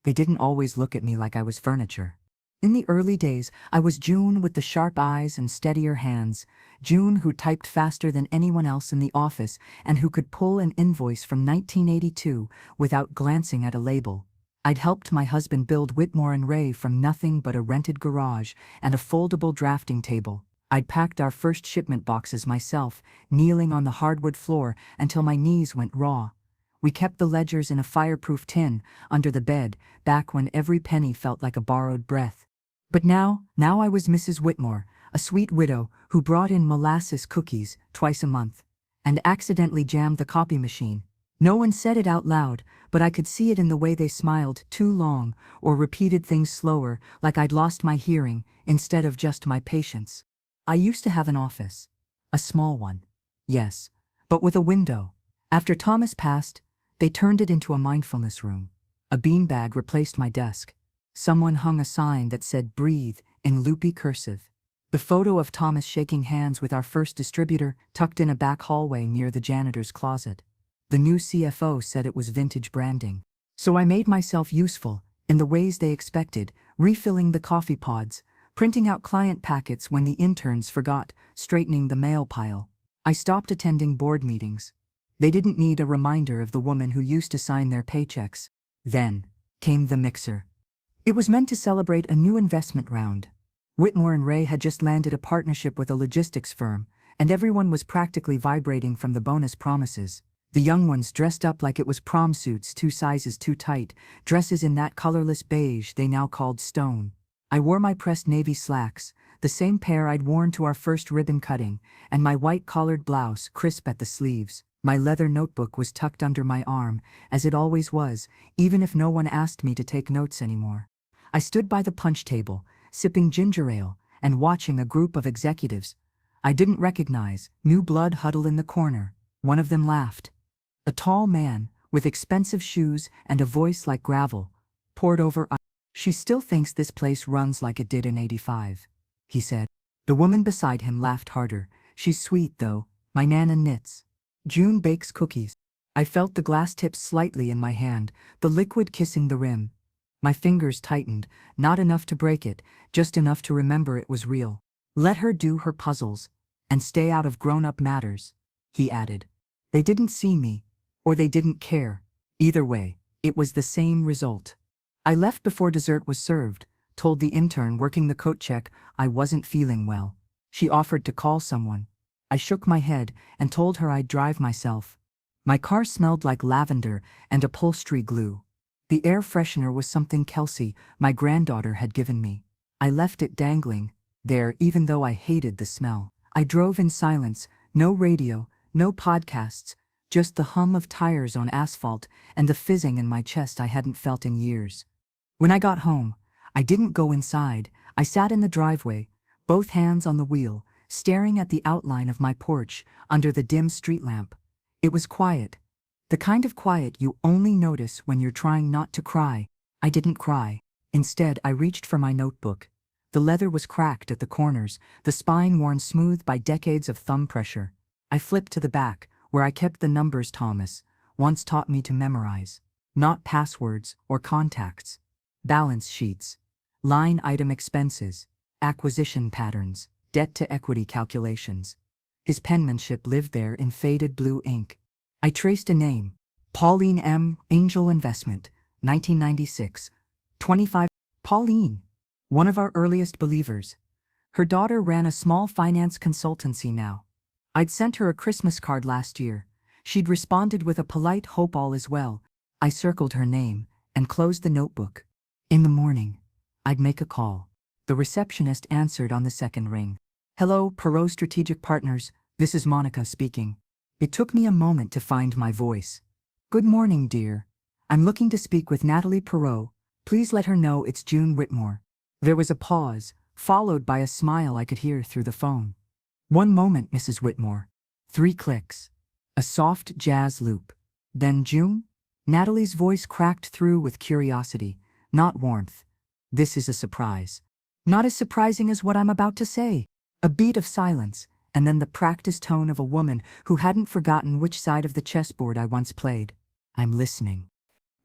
They didn't always look at me like I was furniture. In the early days, I was June with the sharp eyes and steadier hands, June who typed faster than anyone else in the office and who could pull an invoice from 1982 without glancing at a label. I'd helped my husband build Whitmore and Ray from nothing but a rented garage and a foldable drafting table. I'd packed our first shipment boxes myself, kneeling on the hardwood floor until my knees went raw. We kept the ledgers in a fireproof tin under the bed, back when every penny felt like a borrowed breath. But now I was Mrs. Whitmore, a sweet widow who brought in molasses cookies twice a month and accidentally jammed the copy machine. No one said it out loud, but I could see it in the way they smiled too long or repeated things slower, like I'd lost my hearing instead of just my patience. I used to have an office. A small one. Yes, but with a window. After Thomas passed, they turned it into a mindfulness room. A beanbag replaced my desk. Someone hung a sign that said "Breathe" in loopy cursive. The photo of Thomas shaking hands with our first distributor tucked in a back hallway near the janitor's closet. The new CFO said it was vintage branding. So I made myself useful, in the ways they expected, refilling the coffee pods, printing out client packets when the interns forgot, straightening the mail pile. I stopped attending board meetings. They didn't need a reminder of the woman who used to sign their paychecks. Then came the mixer. It was meant to celebrate a new investment round. Whitmore and Ray had just landed a partnership with a logistics firm, and everyone was practically vibrating from the bonus promises. The young ones dressed up like it was prom suits 2 sizes too tight, dresses in that colorless beige they now called stone. I wore my pressed navy slacks, the same pair I'd worn to our first ribbon cutting, and my white-collared blouse crisp at the sleeves. My leather notebook was tucked under my arm, as it always was, even if no one asked me to take notes anymore. I stood by the punch table, sipping ginger ale, and watching a group of executives I didn't recognize, new blood huddle in the corner. One of them laughed. A tall man, with expensive shoes and a voice like gravel, poured over. "She still thinks this place runs like it did in '85, he said. The woman beside him laughed harder. "She's sweet, though. My Nana knits. June bakes cookies." I felt the glass tips slightly in my hand, the liquid kissing the rim. My fingers tightened, not enough to break it, just enough to remember it was real. "Let her do her puzzles, and stay out of grown-up matters," he added. They didn't see me, or they didn't care. Either way, it was the same result. I left before dessert was served, told the intern working the coat check I wasn't feeling well. She offered to call someone. I shook my head and told her I'd drive myself. My car smelled like lavender and upholstery glue. The air freshener was something Kelsey, my granddaughter, had given me. I left it dangling there even though I hated the smell. I drove in silence, no radio, no podcasts, just the hum of tires on asphalt and the fizzing in my chest I hadn't felt in years. When I got home, I didn't go inside. I sat in the driveway, both hands on the wheel, staring at the outline of my porch under the dim street lamp. It was quiet. The kind of quiet you only notice when you're trying not to cry. I didn't cry. Instead, I reached for my notebook. The leather was cracked at the corners, the spine worn smooth by decades of thumb pressure. I flipped to the back, where I kept the numbers Thomas once taught me to memorize. Not passwords or contacts. Balance sheets. Line item expenses. Acquisition patterns. Debt-to-equity calculations. His penmanship lived there in faded blue ink. I traced a name. Pauline M. Angel Investment, 1996. 25. Pauline. One of our earliest believers. Her daughter ran a small finance consultancy now. I'd sent her a Christmas card last year. She'd responded with a polite hope all is well. I circled her name and closed the notebook. In the morning, I'd make a call. The receptionist answered on the second ring. "Hello, Perot Strategic Partners, this is Monica speaking." It took me a moment to find my voice. "Good morning, dear. I'm looking to speak with Natalie Perot. Please let her know it's June Whitmore." There was a pause, followed by a smile I could hear through the phone. "One moment, Mrs. Whitmore." 3 clicks. A soft jazz loop. "Then June?" Natalie's voice cracked through with curiosity, not warmth. "This is a surprise." "Not as surprising as what I'm about to say." A beat of silence, and then the practiced tone of a woman who hadn't forgotten which side of the chessboard I once played. "I'm listening."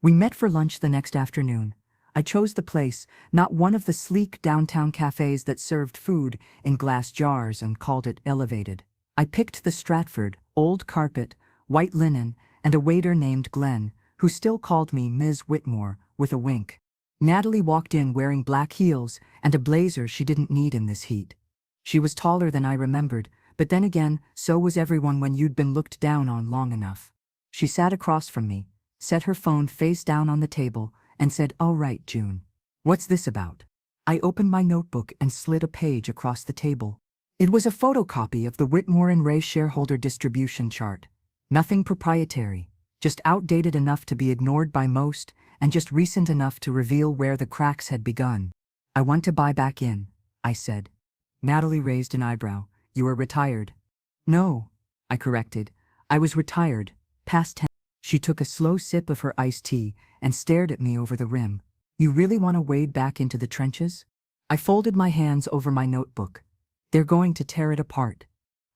We met for lunch the next afternoon. I chose the place, not one of the sleek downtown cafes that served food in glass jars and called it elevated. I picked the Stratford, old carpet, white linen, and a waiter named Glenn, who still called me Ms. Whitmore, with a wink. Natalie walked in wearing black heels and a blazer she didn't need in this heat. She was taller than I remembered, but then again, so was everyone when you'd been looked down on long enough. She sat across from me, set her phone face down on the table, and said, "All right, June. What's this about?" I opened my notebook and slid a page across the table. It was a photocopy of the Whitmore and Ray shareholder distribution chart. Nothing proprietary, just outdated enough to be ignored by most, and just recent enough to reveal where the cracks had begun. "I want to buy back in," I said. Natalie raised an eyebrow. "You are retired." "No," I corrected. "I was retired, past 10. She took a slow sip of her iced tea and stared at me over the rim. "You really want to wade back into the trenches?" I folded my hands over my notebook. "They're going to tear it apart.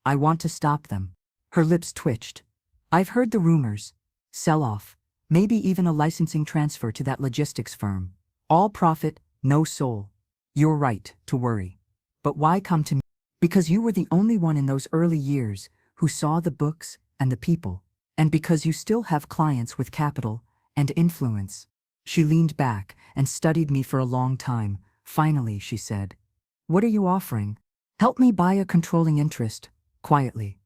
I want to stop them." Her lips twitched. "I've heard the rumors. Sell-off, maybe even a licensing transfer to that logistics firm. All profit, no soul. You're right to worry. But why come to me? Because you were the only one in those early years who saw the books and the people. And because you still have clients with capital and influence." She leaned back and studied me for a long time. Finally, she said, "What are you offering?" "Help me buy a controlling interest, quietly.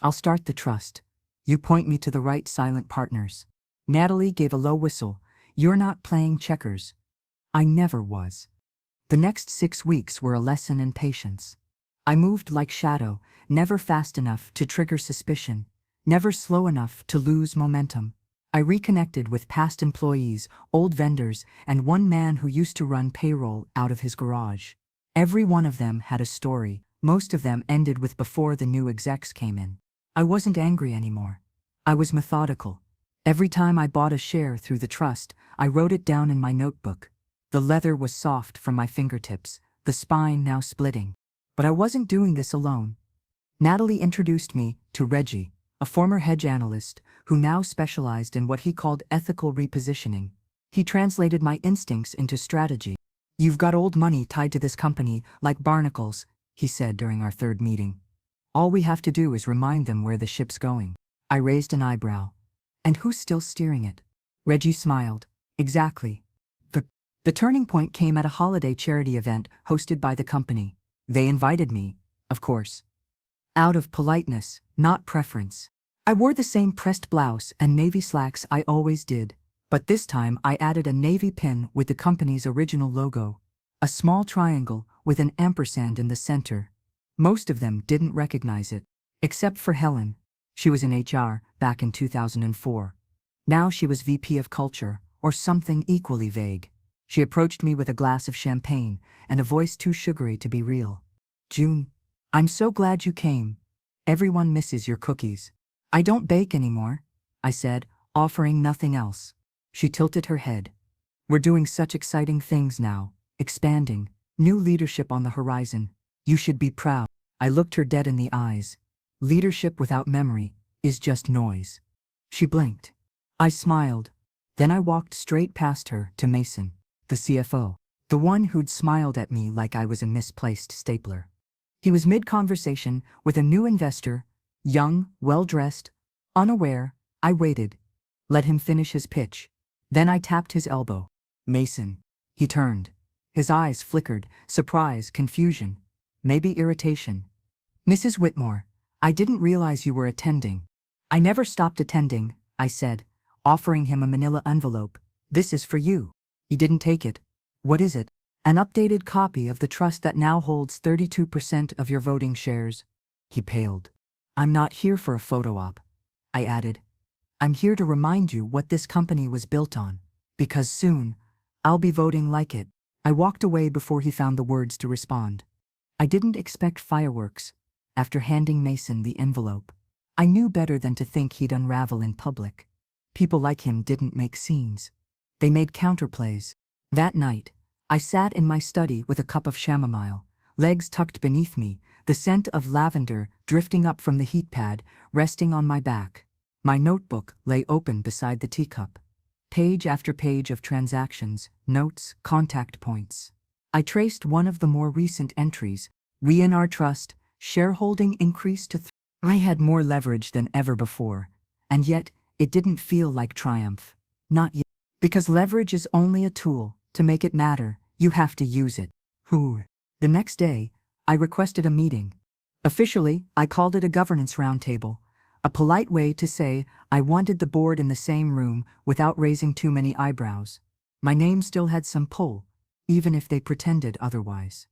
I'll start the trust. You point me to the right silent partners." Natalie gave a low whistle. "You're not playing checkers." I never was. The next 6 weeks were a lesson in patience. I moved like shadow, never fast enough to trigger suspicion, never slow enough to lose momentum. I reconnected with past employees, old vendors, and one man who used to run payroll out of his garage. Every one of them had a story. Most of them ended with "before the new execs came in." I wasn't angry anymore. I was methodical. Every time I bought a share through the trust, I wrote it down in my notebook. The leather was soft from my fingertips, the spine now splitting. But I wasn't doing this alone. Natalie introduced me to Reggie, a former hedge analyst who now specialized in what he called ethical repositioning. He translated my instincts into strategy. "You've got old money tied to this company, like barnacles," he said during our third meeting. "All we have to do is remind them where the ship's going." I raised an eyebrow. "And who's still steering it?" Reggie smiled. "Exactly. The turning point came at a holiday charity event hosted by the company. They invited me, of course. Out of politeness, not preference. I wore the same pressed blouse and navy slacks I always did, but this time I added a navy pin with the company's original logo, a small triangle with an ampersand in the center. Most of them didn't recognize it, except for Helen. She was in HR back in 2004. Now she was VP of Culture, or something equally vague. She approached me with a glass of champagne and a voice too sugary to be real. "June, I'm so glad you came. Everyone misses your cookies." "I don't bake anymore," I said, offering nothing else. She tilted her head. "We're doing such exciting things now, expanding, new leadership on the horizon. You should be proud." I looked her dead in the eyes. "Leadership without memory is just noise." She blinked. I smiled. Then I walked straight past her to Mason, the CFO, the one who'd smiled at me like I was a misplaced stapler. He was mid-conversation with a new investor, young, well-dressed, unaware. I waited. Let him finish his pitch. Then I tapped his elbow. "Mason." He turned. His eyes flickered, surprise, confusion, maybe irritation. "Mrs. Whitmore, I didn't realize you were attending." "I never stopped attending," I said, offering him a manila envelope. "This is for you." He didn't take it. "What is it?" "An updated copy of the trust that now holds 32% of your voting shares." He paled. "I'm not here for a photo op," I added. "I'm here to remind you what this company was built on, because soon, I'll be voting like it." I walked away before he found the words to respond. I didn't expect fireworks. After handing Mason the envelope, I knew better than to think he'd unravel in public. People like him didn't make scenes. They made counterplays. That night, I sat in my study with a cup of chamomile, legs tucked beneath me, the scent of lavender drifting up from the heat pad, resting on my back. My notebook lay open beside the teacup. Page after page of transactions, notes, contact points. I traced one of the more recent entries. We in our trust, shareholding increased to I had more leverage than ever before, and yet it didn't feel like triumph. Not yet. Because leverage is only a tool. To make it matter, you have to use it. Who? The next day, I requested a meeting. Officially, I called it a governance roundtable, a polite way to say I wanted the board in the same room without raising too many eyebrows. My name still had some pull, even if they pretended otherwise.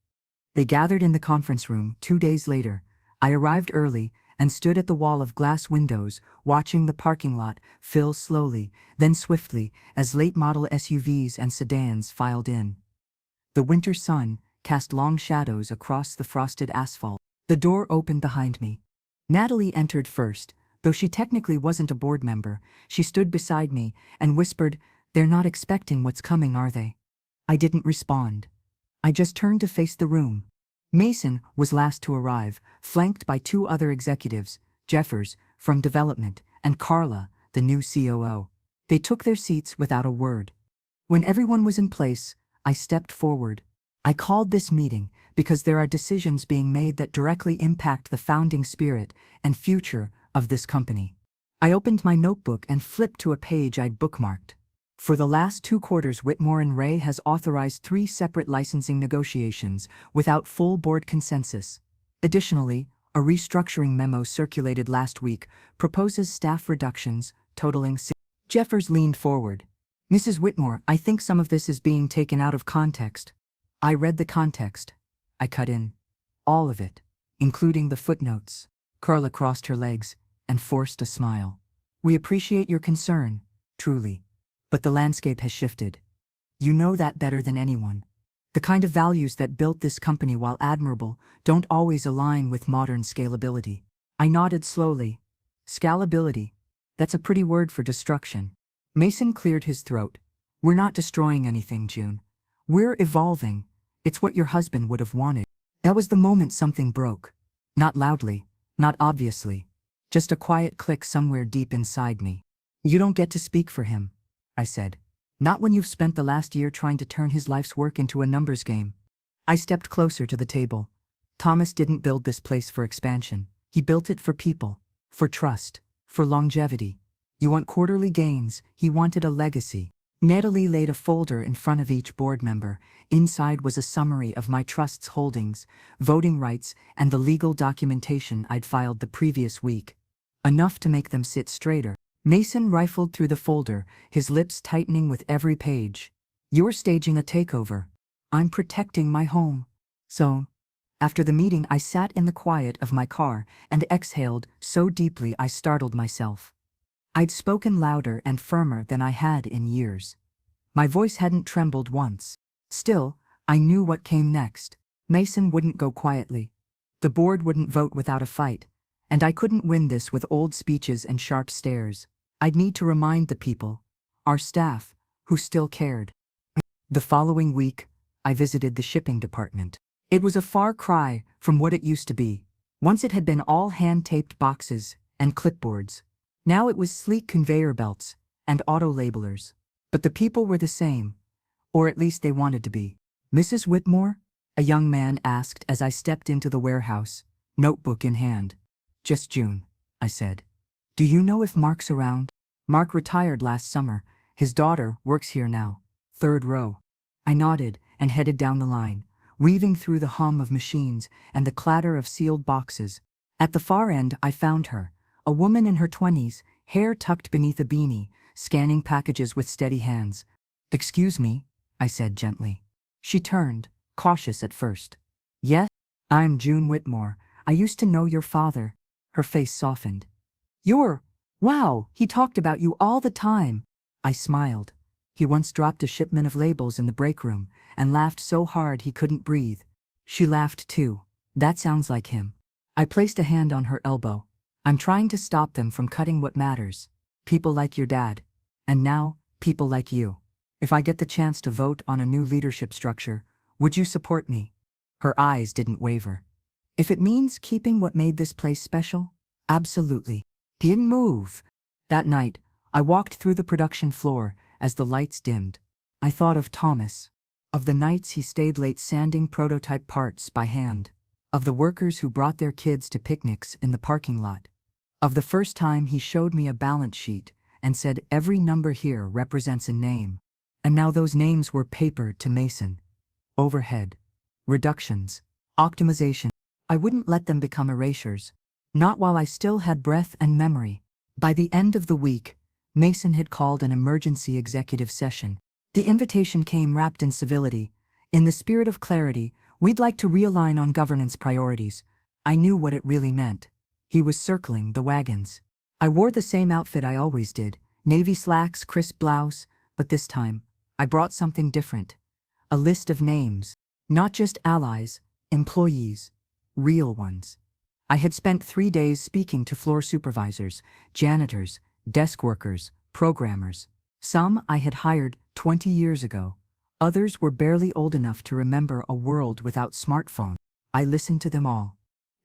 They gathered in the conference room 2 days later. I arrived early and stood at the wall of glass windows, watching the parking lot fill slowly, then swiftly, as late-model SUVs and sedans filed in. The winter sun cast long shadows across the frosted asphalt. The door opened behind me. Natalie entered first. Though she technically wasn't a board member, she stood beside me and whispered, "They're not expecting what's coming, are they?" I didn't respond. I just turned to face the room. Mason was last to arrive, flanked by 2 other executives, Jeffers, from development, and Carla, the new COO. They took their seats without a word. When everyone was in place, I stepped forward. I called this meeting because there are decisions being made that directly impact the founding spirit and future of this company. I opened my notebook and flipped to a page I'd bookmarked. For the last 2 quarters, Whitmore and Ray has authorized 3 separate licensing negotiations without full board consensus. Additionally, a restructuring memo circulated last week proposes staff reductions totaling Jeffers leaned forward. "Mrs. Whitmore, I think some of this is being taken out of context." I read the context. I cut in. All of it, including the footnotes. Carla crossed her legs and forced a smile. "We appreciate your concern, truly. But the landscape has shifted. You know that better than anyone. The kind of values that built this company, while admirable, don't always align with modern scalability." I nodded slowly. Scalability. That's a pretty word for destruction. Mason cleared his throat. "We're not destroying anything, June. We're evolving. It's what your husband would have wanted." That was the moment something broke. Not loudly, not obviously. Just a quiet click somewhere deep inside me. "You don't get to speak for him," I said. "Not when you've spent the last year trying to turn his life's work into a numbers game." I stepped closer to the table. "Thomas didn't build this place for expansion. He built it for people, for trust, for longevity. You want quarterly gains, he wanted a legacy." Natalie laid a folder in front of each board member. Inside was a summary of my trust's holdings, voting rights, and the legal documentation I'd filed the previous week. Enough to make them sit straighter. Mason rifled through the folder, his lips tightening with every page. "You're staging a takeover. I'm protecting my home." So, after the meeting, I sat in the quiet of my car and exhaled so deeply I startled myself. I'd spoken louder and firmer than I had in years. My voice hadn't trembled once. Still, I knew what came next. Mason wouldn't go quietly. The board wouldn't vote without a fight. And I couldn't win this with old speeches and sharp stares. I'd need to remind the people, our staff, who still cared. The following week, I visited the shipping department. It was a far cry from what it used to be. Once it had been all hand-taped boxes and clipboards. Now it was sleek conveyor belts and auto-labelers. But the people were the same, or at least they wanted to be. "Mrs. Whitmore?" a young man asked as I stepped into the warehouse, notebook in hand. "Just June," I said. "Do you know if Mark's around?" "Mark retired last summer. His daughter works here now. 3rd row." I nodded and headed down the line, weaving through the hum of machines and the clatter of sealed boxes. At the far end, I found her, a woman in her 20s, hair tucked beneath a beanie, scanning packages with steady hands. "Excuse me," I said gently. She turned, cautious at first. "Yes? I'm June Whitmore. I used to know your father." Her face softened. Wow, he talked about you all the time." I smiled. He once dropped a shipment of labels in the break room and laughed so hard he couldn't breathe. She laughed too. "That sounds like him." I placed a hand on her elbow. "I'm trying to stop them from cutting what matters. People like your dad. And now, people like you. If I get the chance to vote on a new leadership structure, would you support me?" Her eyes didn't waver. "If it means keeping what made this place special, absolutely." He didn't move. That night, I walked through the production floor, as the lights dimmed. I thought of Thomas, of the nights he stayed late sanding prototype parts by hand, of the workers who brought their kids to picnics in the parking lot, of the first time he showed me a balance sheet and said every number here represents a name. And now those names were papered to Mason. Overhead, reductions, optimization. I wouldn't let them become erasures. Not while I still had breath and memory. By the end of the week, Mason had called an emergency executive session. The invitation came wrapped in civility. In the spirit of clarity, we'd like to realign on governance priorities. I knew what it really meant. He was circling the wagons. I wore the same outfit I always did, navy slacks, crisp blouse, but this time, I brought something different. A list of names. Not just allies, employees, real ones. I had spent 3 days speaking to floor supervisors, janitors, desk workers, programmers. Some I had hired 20 years ago. Others were barely old enough to remember a world without smartphones. I listened to them all.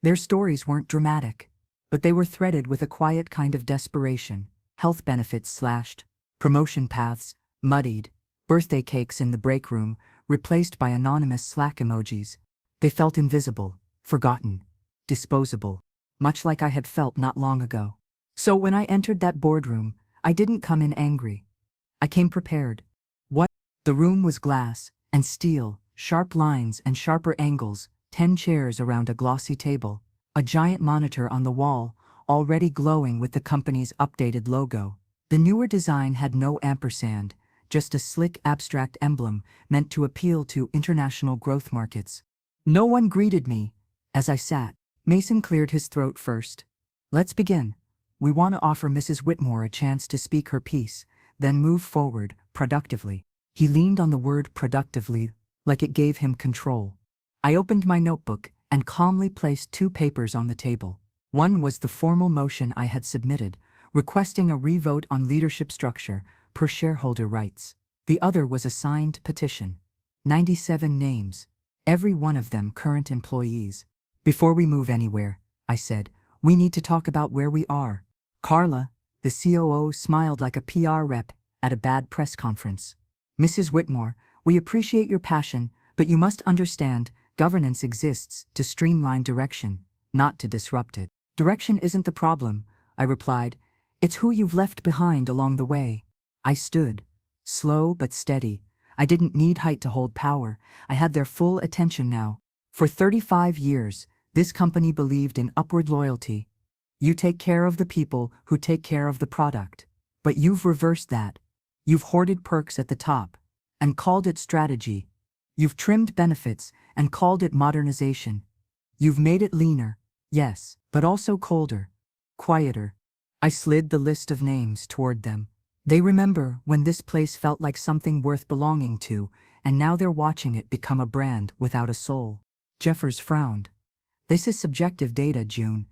Their stories weren't dramatic, but they were threaded with a quiet kind of desperation. Health benefits slashed, promotion paths muddied, birthday cakes in the break room replaced by anonymous Slack emojis. They felt invisible, forgotten, disposable, much like I had felt not long ago. So when I entered that boardroom, I didn't come in angry. I came prepared. What? The room was glass and steel, sharp lines and sharper angles, 10 chairs around a glossy table, a giant monitor on the wall, already glowing with the company's updated logo. The newer design had no ampersand, just a slick abstract emblem meant to appeal to international growth markets. No one greeted me. As I sat, Mason cleared his throat first. Let's begin. We want to offer Mrs. Whitmore a chance to speak her piece, then move forward, productively. He leaned on the word productively, like it gave him control. I opened my notebook and calmly placed 2 papers on the table. One was the formal motion I had submitted, requesting a revote on leadership structure per shareholder rights. The other was a signed petition. 97 names, every one of them current employees. Before we move anywhere, I said, we need to talk about where we are. Carla, the COO, smiled like a PR rep at a bad press conference. Mrs. Whitmore, we appreciate your passion, but you must understand, governance exists to streamline direction, not to disrupt it. Direction isn't the problem, I replied. It's who you've left behind along the way. I stood, slow but steady. I didn't need height to hold power. I had their full attention now. For 35 years, this company believed in upward loyalty. You take care of the people who take care of the product. But you've reversed that. You've hoarded perks at the top and called it strategy. You've trimmed benefits and called it modernization. You've made it leaner, yes, but also colder, quieter. I slid the list of names toward them. They remember when this place felt like something worth belonging to, and now they're watching it become a brand without a soul. Jeffers frowned. This is subjective data, June.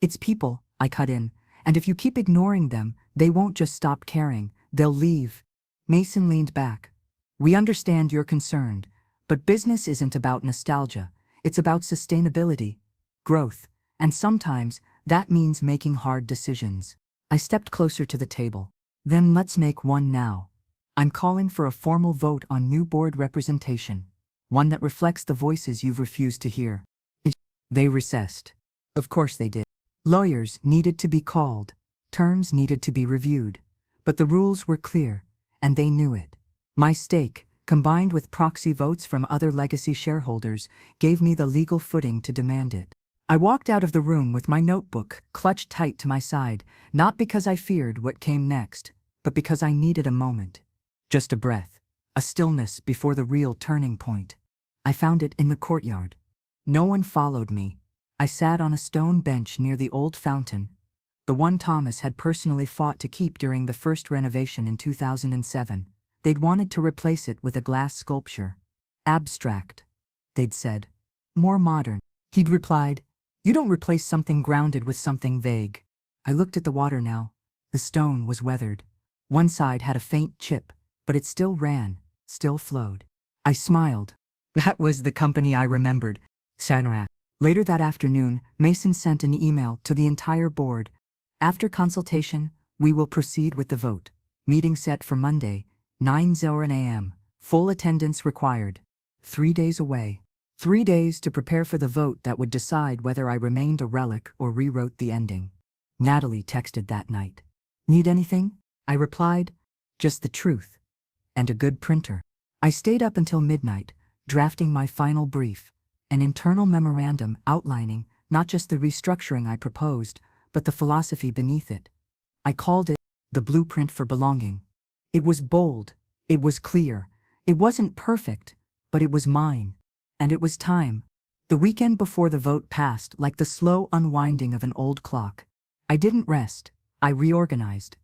It's people, I cut in, and if you keep ignoring them, they won't just stop caring, they'll leave. Mason leaned back. We understand you're concerned, but business isn't about nostalgia. It's about sustainability, growth, and sometimes that means making hard decisions. I stepped closer to the table. Then let's make one now. I'm calling for a formal vote on new board representation, one that reflects the voices you've refused to hear. They recessed. Of course they did. Lawyers needed to be called, terms needed to be reviewed, but the rules were clear, and they knew it. My stake, combined with proxy votes from other legacy shareholders, gave me the legal footing to demand it. I walked out of the room with my notebook clutched tight to my side, not because I feared what came next, but because I needed a moment. Just a breath, a stillness before the real turning point. I found it in the courtyard. No one followed me. I sat on a stone bench near the old fountain, the one Thomas had personally fought to keep during the first renovation in 2007. They'd wanted to replace it with a glass sculpture. Abstract, they'd said. More modern. He'd replied, you don't replace something grounded with something vague. I looked at the water now. The stone was weathered. One side had a faint chip, but it still ran, still flowed. I smiled. That was the company I remembered. Sanrat. Later that afternoon, Mason sent an email to the entire board. After consultation, we will proceed with the vote. Meeting set for Monday, 9:00 a.m. Full attendance required. 3 days away. 3 days to prepare for the vote that would decide whether I remained a relic or rewrote the ending. Natalie texted that night. Need anything? I replied, just the truth. And a good printer. I stayed up until midnight, drafting my final brief, an internal memorandum outlining not just the restructuring I proposed, but the philosophy beneath it. I called it the blueprint for belonging. It was bold, it was clear, it wasn't perfect, but it was mine. And it was time. The weekend before the vote passed like the slow unwinding of an old clock. I didn't rest, I reorganized.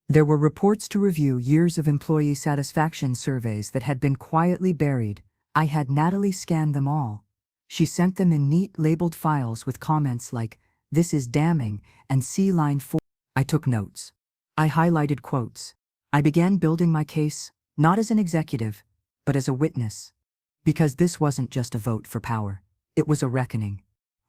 There were reports to review, years of employee satisfaction surveys that had been quietly buried. I had Natalie scan them all. She sent them in neat labeled files with comments like, "This is damning," and "See line 4. I took notes. I highlighted quotes. I began building my case, not as an executive, but as a witness. Because this wasn't just a vote for power. It was a reckoning.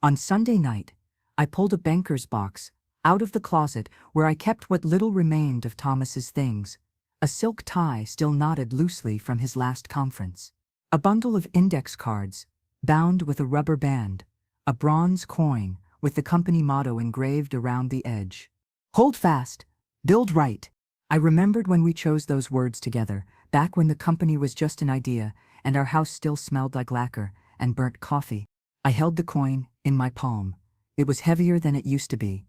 On Sunday night, I pulled a banker's box out of the closet where I kept what little remained of Thomas's things. A silk tie still knotted loosely from his last conference. A bundle of index cards, bound with a rubber band. A bronze coin with the company motto engraved around the edge. Hold fast. Build right. I remembered when we chose those words together, back when the company was just an idea, and our house still smelled like lacquer and burnt coffee. I held the coin in my palm. It was heavier than it used to be.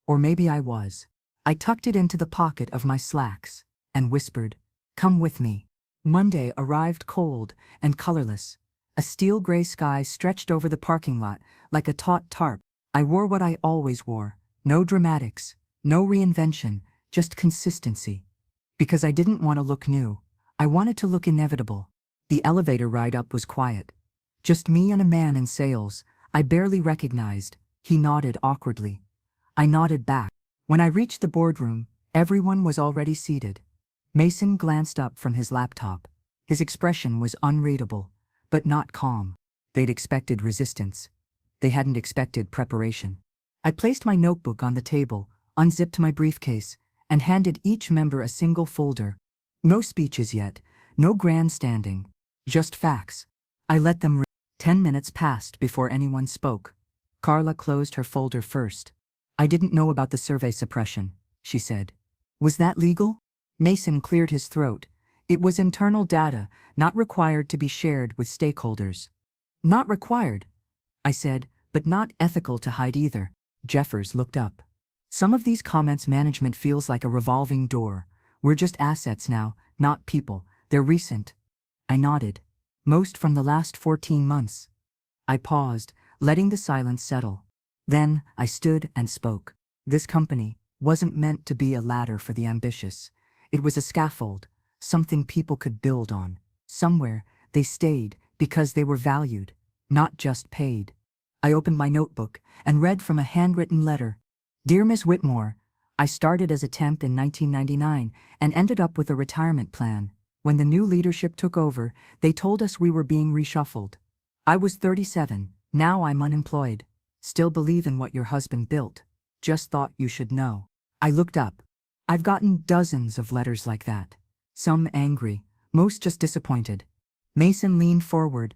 Or maybe I was. I tucked it into the pocket of my slacks and whispered, "Come with me." Monday arrived cold and colorless. A steel gray sky stretched over the parking lot like a taut tarp. I wore what I always wore. No dramatics, no reinvention, just consistency. Because I didn't want to look new. I wanted to look inevitable. The elevator ride up was quiet. Just me and a man in sales I barely recognized. He nodded awkwardly. I nodded back. When I reached the boardroom, everyone was already seated. Mason glanced up from his laptop. His expression was unreadable, but not calm. They'd expected resistance. They hadn't expected preparation. I placed my notebook on the table, unzipped my briefcase, and handed each member a single folder. No speeches yet, no grandstanding, just facts. I let them read. 10 minutes passed before anyone spoke. Carla closed her folder first. "I didn't know about the survey suppression," she said. "Was that legal?" Mason cleared his throat. "It was internal data, not required to be shared with stakeholders." "Not required," I said, "but not ethical to hide either." Jeffers looked up. "Some of these comments management feels like a revolving door. We're just assets now, not people. They're recent." I nodded. "Most from the last 14 months. I paused, letting the silence settle. Then I stood and spoke. This company wasn't meant to be a ladder for the ambitious. It was a scaffold, something people could build on. Somewhere they stayed because they were valued, not just paid. I opened my notebook and read from a handwritten letter. "Dear Miss Whitmore, I started as a temp in 1999 and ended up with a retirement plan. When the new leadership took over, they told us we were being reshuffled. I was 37, now I'm unemployed. Still believe in what your husband built. Just thought you should know." I looked up. I've gotten dozens of letters like that. Some angry, most just disappointed. Mason leaned forward.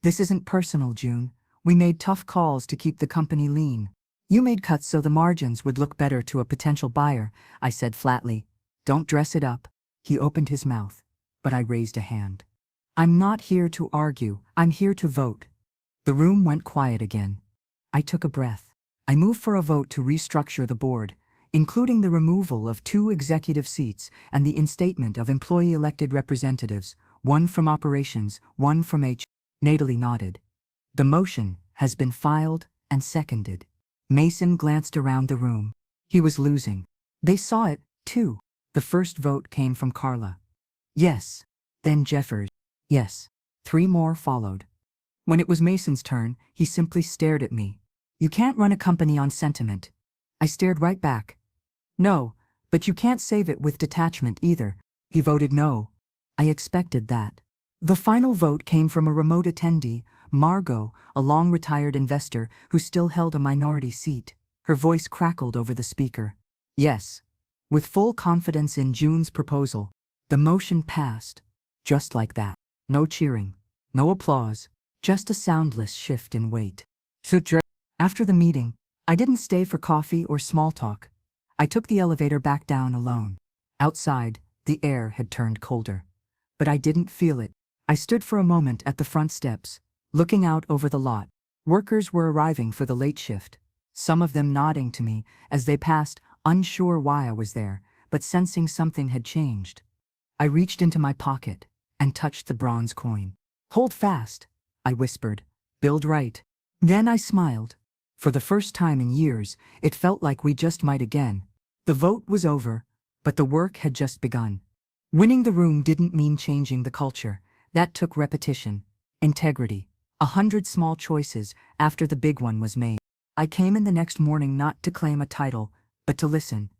"This isn't personal, June. We made tough calls to keep the company lean. You made cuts so the margins would look better to a potential buyer," I said flatly. "Don't dress it up." He opened his mouth, but I raised a hand. "I'm not here to argue, I'm here to vote." The room went quiet again. I took a breath. I moved for a vote to restructure the board, including the removal of 2 executive seats and the instatement of employee-elected representatives, 1 from operations, 1 from HR. Natalie nodded. "The motion has been filed and seconded." Mason glanced around the room. He was losing. They saw it, too. The first vote came from Carla. "Yes." Then Jeffers. "Yes." 3 more followed. When it was Mason's turn, he simply stared at me. "You can't run a company on sentiment." I stared right back. "No, but you can't save it with detachment either." He voted no. I expected that. The final vote came from a remote attendee, Margot, a long-retired investor who still held a minority seat. Her voice crackled over the speaker. "Yes." With full confidence in June's proposal, the motion passed. Just like that. No cheering, no applause, just a soundless shift in weight. After the meeting, I didn't stay for coffee or small talk. I took the elevator back down alone. Outside, the air had turned colder. But I didn't feel it. I stood for a moment at the front steps, looking out over the lot. Workers were arriving for the late shift, some of them nodding to me as they passed, unsure why I was there, but sensing something had changed. I reached into my pocket and touched the bronze coin. "Hold fast," I whispered. "Build right." Then I smiled. For the first time in years, it felt like we just might again. The vote was over, but the work had just begun. Winning the room didn't mean changing the culture. That took repetition, integrity, 100 small choices after the big one was made. I came in the next morning not to claim a title, but to listen.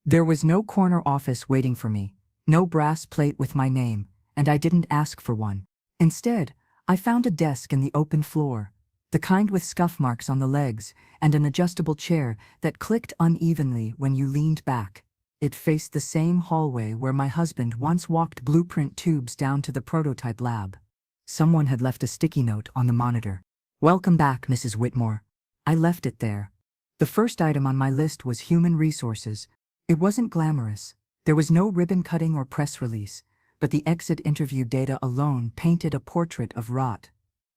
There was no corner office waiting for me, no brass plate with my name, and I didn't ask for one. Instead, I found a desk in the open floor, the kind with scuff marks on the legs, and an adjustable chair that clicked unevenly when you leaned back. It faced the same hallway where my husband once walked blueprint tubes down to the prototype lab. Someone had left a sticky note on the monitor. "Welcome back, Mrs. Whitmore." I left it there. The first item on my list was human resources. It wasn't glamorous. There was no ribbon cutting or press release, but the exit interview data alone painted a portrait of rot.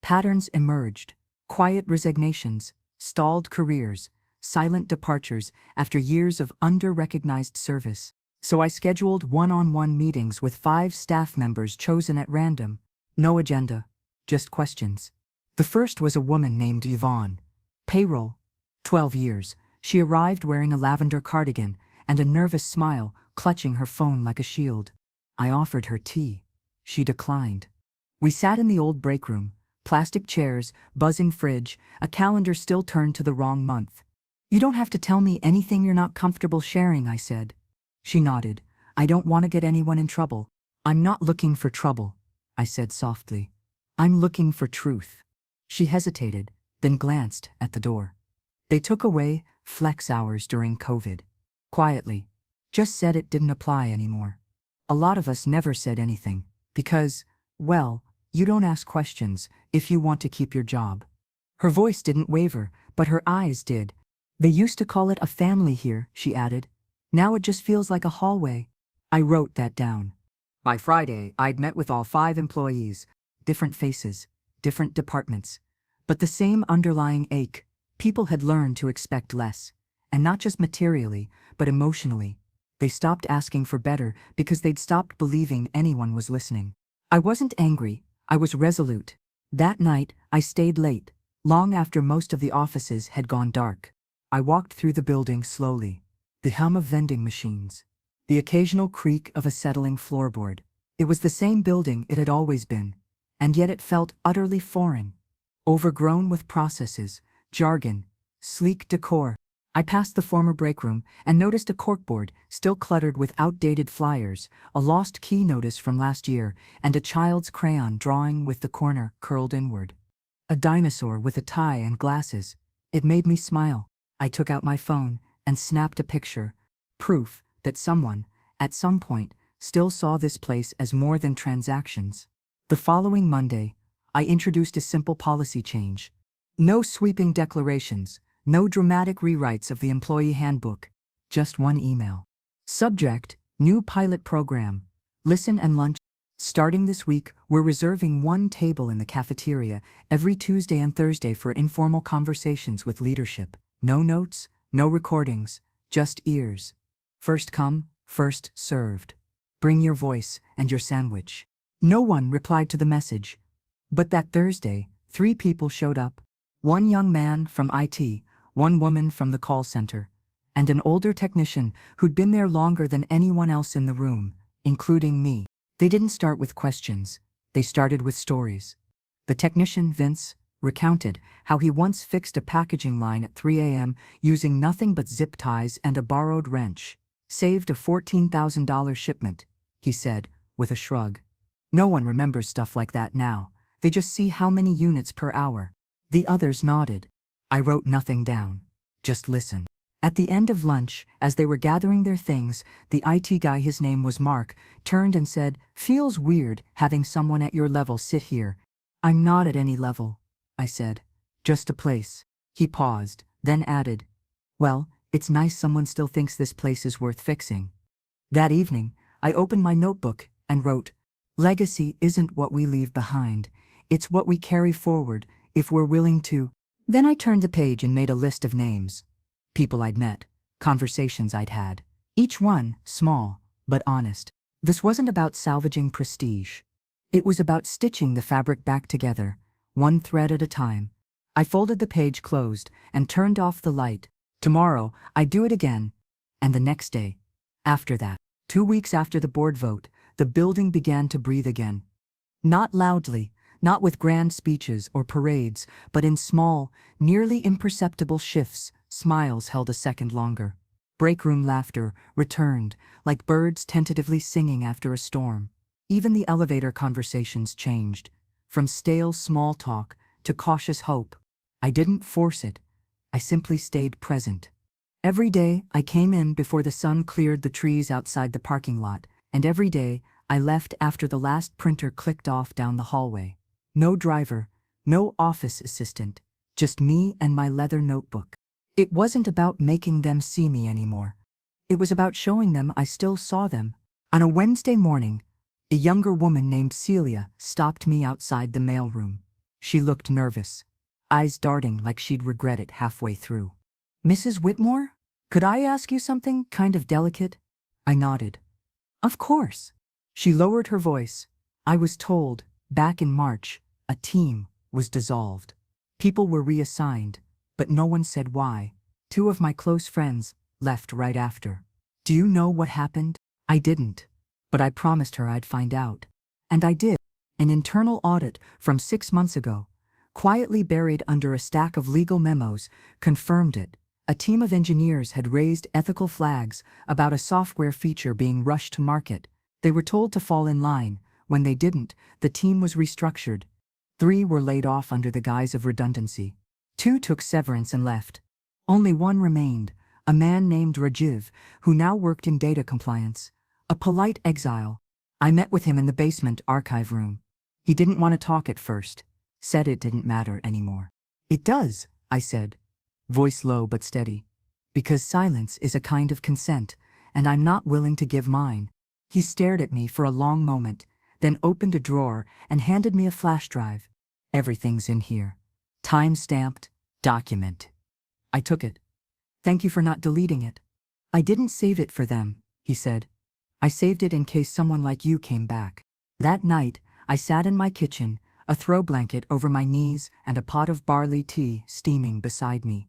Patterns emerged: quiet resignations, stalled careers, silent departures after years of under-recognized service. So I scheduled one-on-one meetings with 5 staff members chosen at random. No agenda, just questions. The first was a woman named Yvonne. Payroll, 12 years. She arrived wearing a lavender cardigan and a nervous smile, clutching her phone like a shield. I offered her tea. She declined. We sat in the old break room, plastic chairs, buzzing fridge, a calendar still turned to the wrong month. "You don't have to tell me anything you're not comfortable sharing," I said. She nodded. "I don't want to get anyone in trouble." "I'm not looking for trouble," I said softly. "I'm looking for truth." She hesitated, then glanced at the door. "They took away flex hours during COVID." Quietly. Just said it didn't apply anymore. A lot of us never said anything, because, well, you don't ask questions if you want to keep your job. Her voice didn't waver, but her eyes did. "They used to call it a family here," she added. "Now it just feels like a hallway." I wrote that down. By Friday, I'd met with all 5 employees, different faces, different departments, but the same underlying ache. People had learned to expect less, and not just materially, but emotionally. They stopped asking for better because they'd stopped believing anyone was listening. I wasn't angry, I was resolute. That night, I stayed late, long after most of the offices had gone dark. I walked through the building slowly. The hum of vending machines, the occasional creak of a settling floorboard. It was the same building it had always been, and yet it felt utterly foreign, overgrown with processes, jargon, sleek decor. I passed the former break room and noticed a corkboard still cluttered with outdated flyers, a lost key notice from last year, and a child's crayon drawing with the corner curled inward. A dinosaur with a tie and glasses. It made me smile. I took out my phone and snapped a picture, proof that someone, at some point, still saw this place as more than transactions. The following Monday, I introduced a simple policy change. No sweeping declarations, no dramatic rewrites of the employee handbook, just one email. Subject: new pilot program. Listen and lunch. Starting this week, we're reserving one table in the cafeteria every Tuesday and Thursday for informal conversations with leadership. No notes, no recordings, just ears. First come, first served. Bring your voice and your sandwich. No one replied to the message. But that Thursday, 3 people showed up. One young man from IT, one woman from the call center, and an older technician who'd been there longer than anyone else in the room, including me. They didn't start with questions. They started with stories. The technician, Vince, recounted how he once fixed a packaging line at 3 a.m. using nothing but zip ties and a borrowed wrench. Saved a $14,000 shipment, he said, with a shrug. No one remembers stuff like that now. They just see how many units per hour. The others nodded. I wrote nothing down. Just listen. At the end of lunch, as they were gathering their things, the IT guy, his name was Mark, turned and said, "Feels weird having someone at your level sit here." "I'm not at any level," I said. "Just a place." He paused, then added, "Well, it's nice someone still thinks this place is worth fixing." That evening, I opened my notebook and wrote, "Legacy isn't what we leave behind, it's what we carry forward if we're willing to." Then I turned the page and made a list of names. People I'd met, conversations I'd had, each one small but honest. This wasn't about salvaging prestige. It was about stitching the fabric back together, one thread at a time. I folded the page closed and turned off the light. Tomorrow, I'd do it again. And the next day. After that, 2 weeks after the board vote, the building began to breathe again. Not loudly, not with grand speeches or parades, but in small, nearly imperceptible shifts. Smiles held a second longer. Break room laughter returned, like birds tentatively singing after a storm. Even the elevator conversations changed, from stale small talk to cautious hope. I didn't force it. I simply stayed present. Every day, I came in before the sun cleared the trees outside the parking lot, and every day, I left after the last printer clicked off down the hallway. No driver, no office assistant, just me and my leather notebook. It wasn't about making them see me anymore. It was about showing them I still saw them. On a Wednesday morning, a younger woman named Celia stopped me outside the mailroom. She looked nervous, eyes darting like she'd regret it halfway through. "Mrs. Whitmore? Could I ask you something kind of delicate?" I nodded. "Of course." She lowered her voice. "I was told, back in March, a team was dissolved. People were reassigned, but no one said why. 2 of my close friends left right after. Do you know what happened?" I didn't, but I promised her I'd find out. And I did. An internal audit from 6 months ago, quietly buried under a stack of legal memos, confirmed it. A team of engineers had raised ethical flags about a software feature being rushed to market. They were told to fall in line. When they didn't, the team was restructured. 3 were laid off under the guise of redundancy. 2 took severance and left. Only 1 remained, a man named Rajiv, who now worked in data compliance. A polite exile. I met with him in the basement archive room. He didn't want to talk at first. Said it didn't matter anymore. "It does," I said, voice low but steady. "Because silence is a kind of consent, and I'm not willing to give mine." He stared at me for a long moment, then opened a drawer and handed me a flash drive. "Everything's in here. Time-stamped, document." I took it. "Thank you for not deleting it." "I didn't save it for them," he said. "I saved it in case someone like you came back." That night, I sat in my kitchen, a throw blanket over my knees and a pot of barley tea steaming beside me.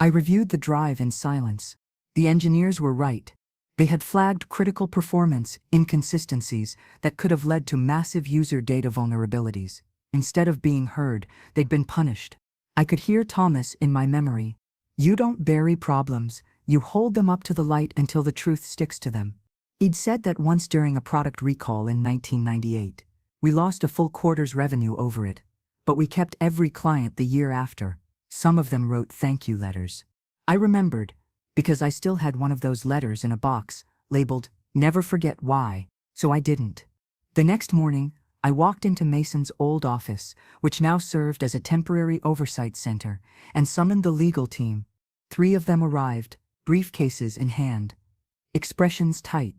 I reviewed the drive in silence. The engineers were right. They had flagged critical performance inconsistencies that could have led to massive user data vulnerabilities. Instead of being heard, they'd been punished. I could hear Thomas in my memory. "You don't bury problems, you hold them up to the light until the truth sticks to them." He'd said that once during a product recall in 1998. We lost a full quarter's revenue over it, but we kept every client the year after. Some of them wrote thank you letters. I remembered, because I still had one of those letters in a box, labeled, "Never forget why," so I didn't. The next morning, I walked into Mason's old office, which now served as a temporary oversight center, and summoned the legal team. 3 of them arrived, briefcases in hand. Expressions tight.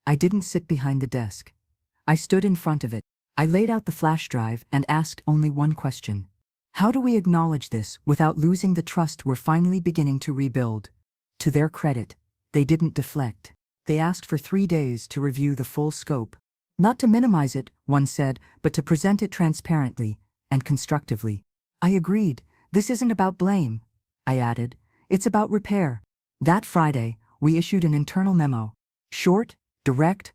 I didn't sit behind the desk. I stood in front of it. I laid out the flash drive and asked only one question. How do we acknowledge this without losing the trust we're finally beginning to rebuild? To their credit, they didn't deflect. They asked for 3 days to review the full scope. Not to minimize it, one said, but to present it transparently and constructively. I agreed. "This isn't about blame," I added. "It's about repair." That Friday, we issued an internal memo. Short, direct,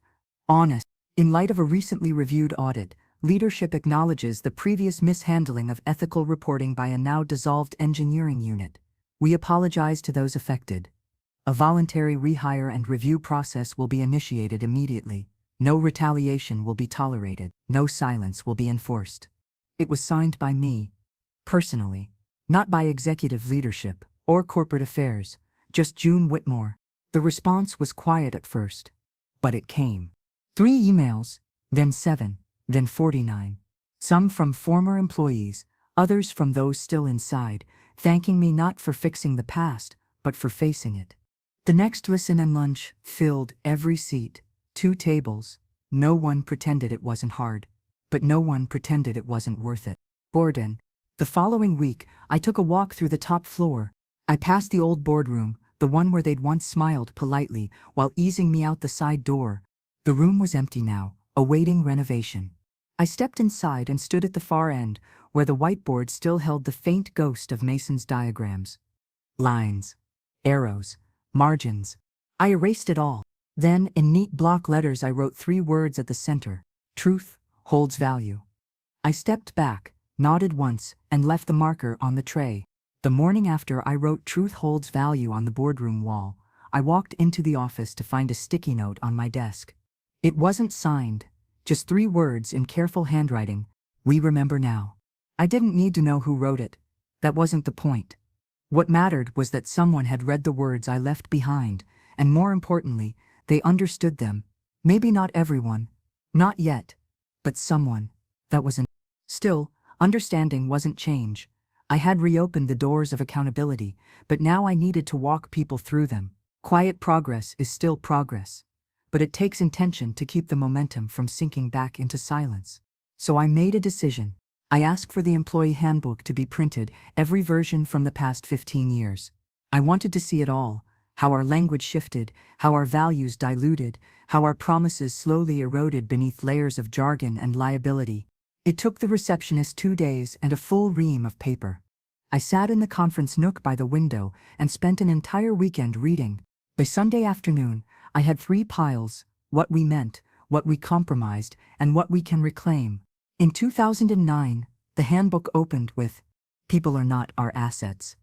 honest. In light of a recently reviewed audit, leadership acknowledges the previous mishandling of ethical reporting by a now dissolved engineering unit. We apologize to those affected. A voluntary rehire and review process will be initiated immediately. No retaliation will be tolerated. No silence will be enforced. It was signed by me, personally, not by executive leadership or corporate affairs, Just June Whitmore. The response was quiet at first, but it came. 3 emails, then 7, then 49. Some from former employees, others from those still inside, thanking me not for fixing the past, but for facing it. The next listen and lunch filled every seat, 2 tables. No one pretended it wasn't hard, but no one pretended it wasn't worth it. Borden. The following week, I took a walk through the top floor. I passed the old boardroom, the one where they'd once smiled politely while easing me out the side door. The room was empty now, awaiting renovation. I stepped inside and stood at the far end, where the whiteboard still held the faint ghost of Mason's diagrams. Lines, arrows, margins. I erased it all. Then, in neat block letters, I wrote 3 words at the center. Truth holds value. I stepped back, nodded once, and left the marker on the tray. The morning after I wrote Truth holds value on the boardroom wall, I walked into the office to find a sticky note on my desk. It wasn't signed, just 3 words in careful handwriting. We remember now. I didn't need to know who wrote it. That wasn't the point. What mattered was that someone had read the words I left behind, and more importantly, they understood them. Maybe not everyone. Not yet. But someone. That was Still, understanding wasn't change. I had reopened the doors of accountability, but now I needed to walk people through them. Quiet progress is still progress, but it takes intention to keep the momentum from sinking back into silence. So I made a decision. I asked for the employee handbook to be printed, every version from the past 15 years. I wanted to see it all, how our language shifted, how our values diluted, how our promises slowly eroded beneath layers of jargon and liability. It took the receptionist 2 days and a full ream of paper. I sat in the conference nook by the window and spent an entire weekend reading. By Sunday afternoon, I had 3 piles: what we meant, what we compromised, and what we can reclaim. In 2009, the handbook opened with, "People are not our assets.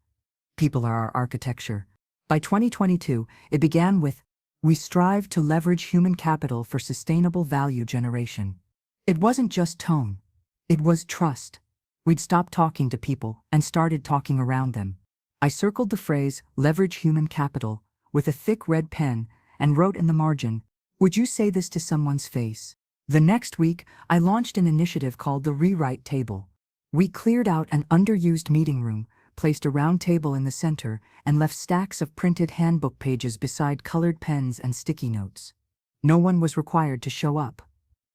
People are our architecture." By 2022, it began with, "We strive to leverage human capital for sustainable value generation." It wasn't just tone. It was trust. We'd stopped talking to people and started talking around them. I circled the phrase, "leverage human capital," with a thick red pen and wrote in the margin, "Would you say this to someone's face?" The next week, I launched an initiative called the Rewrite Table. We cleared out an underused meeting room, placed a round table in the center, and left stacks of printed handbook pages beside colored pens and sticky notes. No one was required to show up.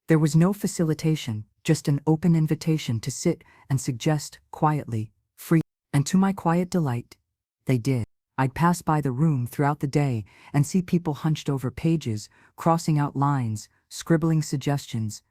There was no facilitation, just an open invitation to sit and suggest quietly, free. And to my quiet delight, they did. I'd pass by the room throughout the day and see people hunched over pages, crossing out lines, scribbling suggestions.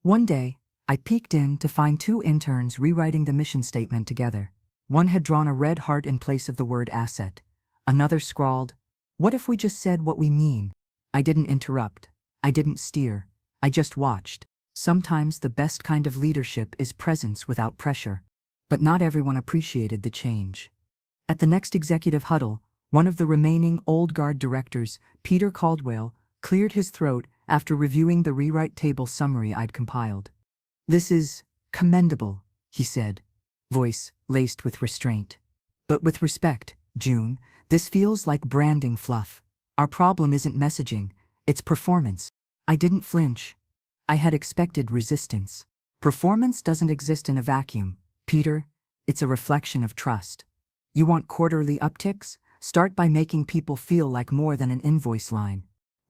One day, I peeked in to find 2 interns rewriting the mission statement together. One had drawn a red heart in place of the word asset. Another scrawled, "What if we just said what we mean?" I didn't interrupt. I didn't steer. I just watched. Sometimes the best kind of leadership is presence without pressure. But not everyone appreciated the change. At the next executive huddle, one of the remaining old guard directors, Peter Caldwell, cleared his throat after reviewing the Rewrite Table summary I'd compiled. "This is commendable," he said, voice laced with restraint. "But with respect, June, this feels like branding fluff. Our problem isn't messaging, it's performance." I didn't flinch. I had expected resistance. Performance doesn't exist in a vacuum, Peter. It's a reflection of trust. You want quarterly upticks? Start by making people feel like more than an invoice line.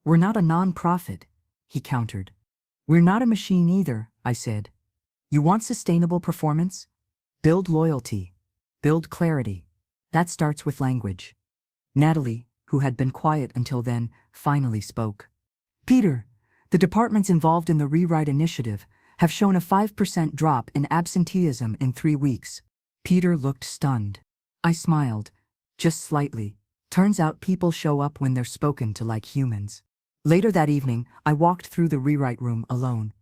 "We're not a non-profit," he countered. "We're not a machine either," I said. "You want sustainable performance? Build loyalty. Build clarity. That starts with language." Natalie, who had been quiet until then, finally spoke. "Peter, the departments involved in the Rewrite Initiative have shown a 5% drop in absenteeism in 3 weeks. Peter looked stunned. I smiled, just slightly. Turns out people show up when they're spoken to like humans. Later that evening, I walked through the rewrite room alone.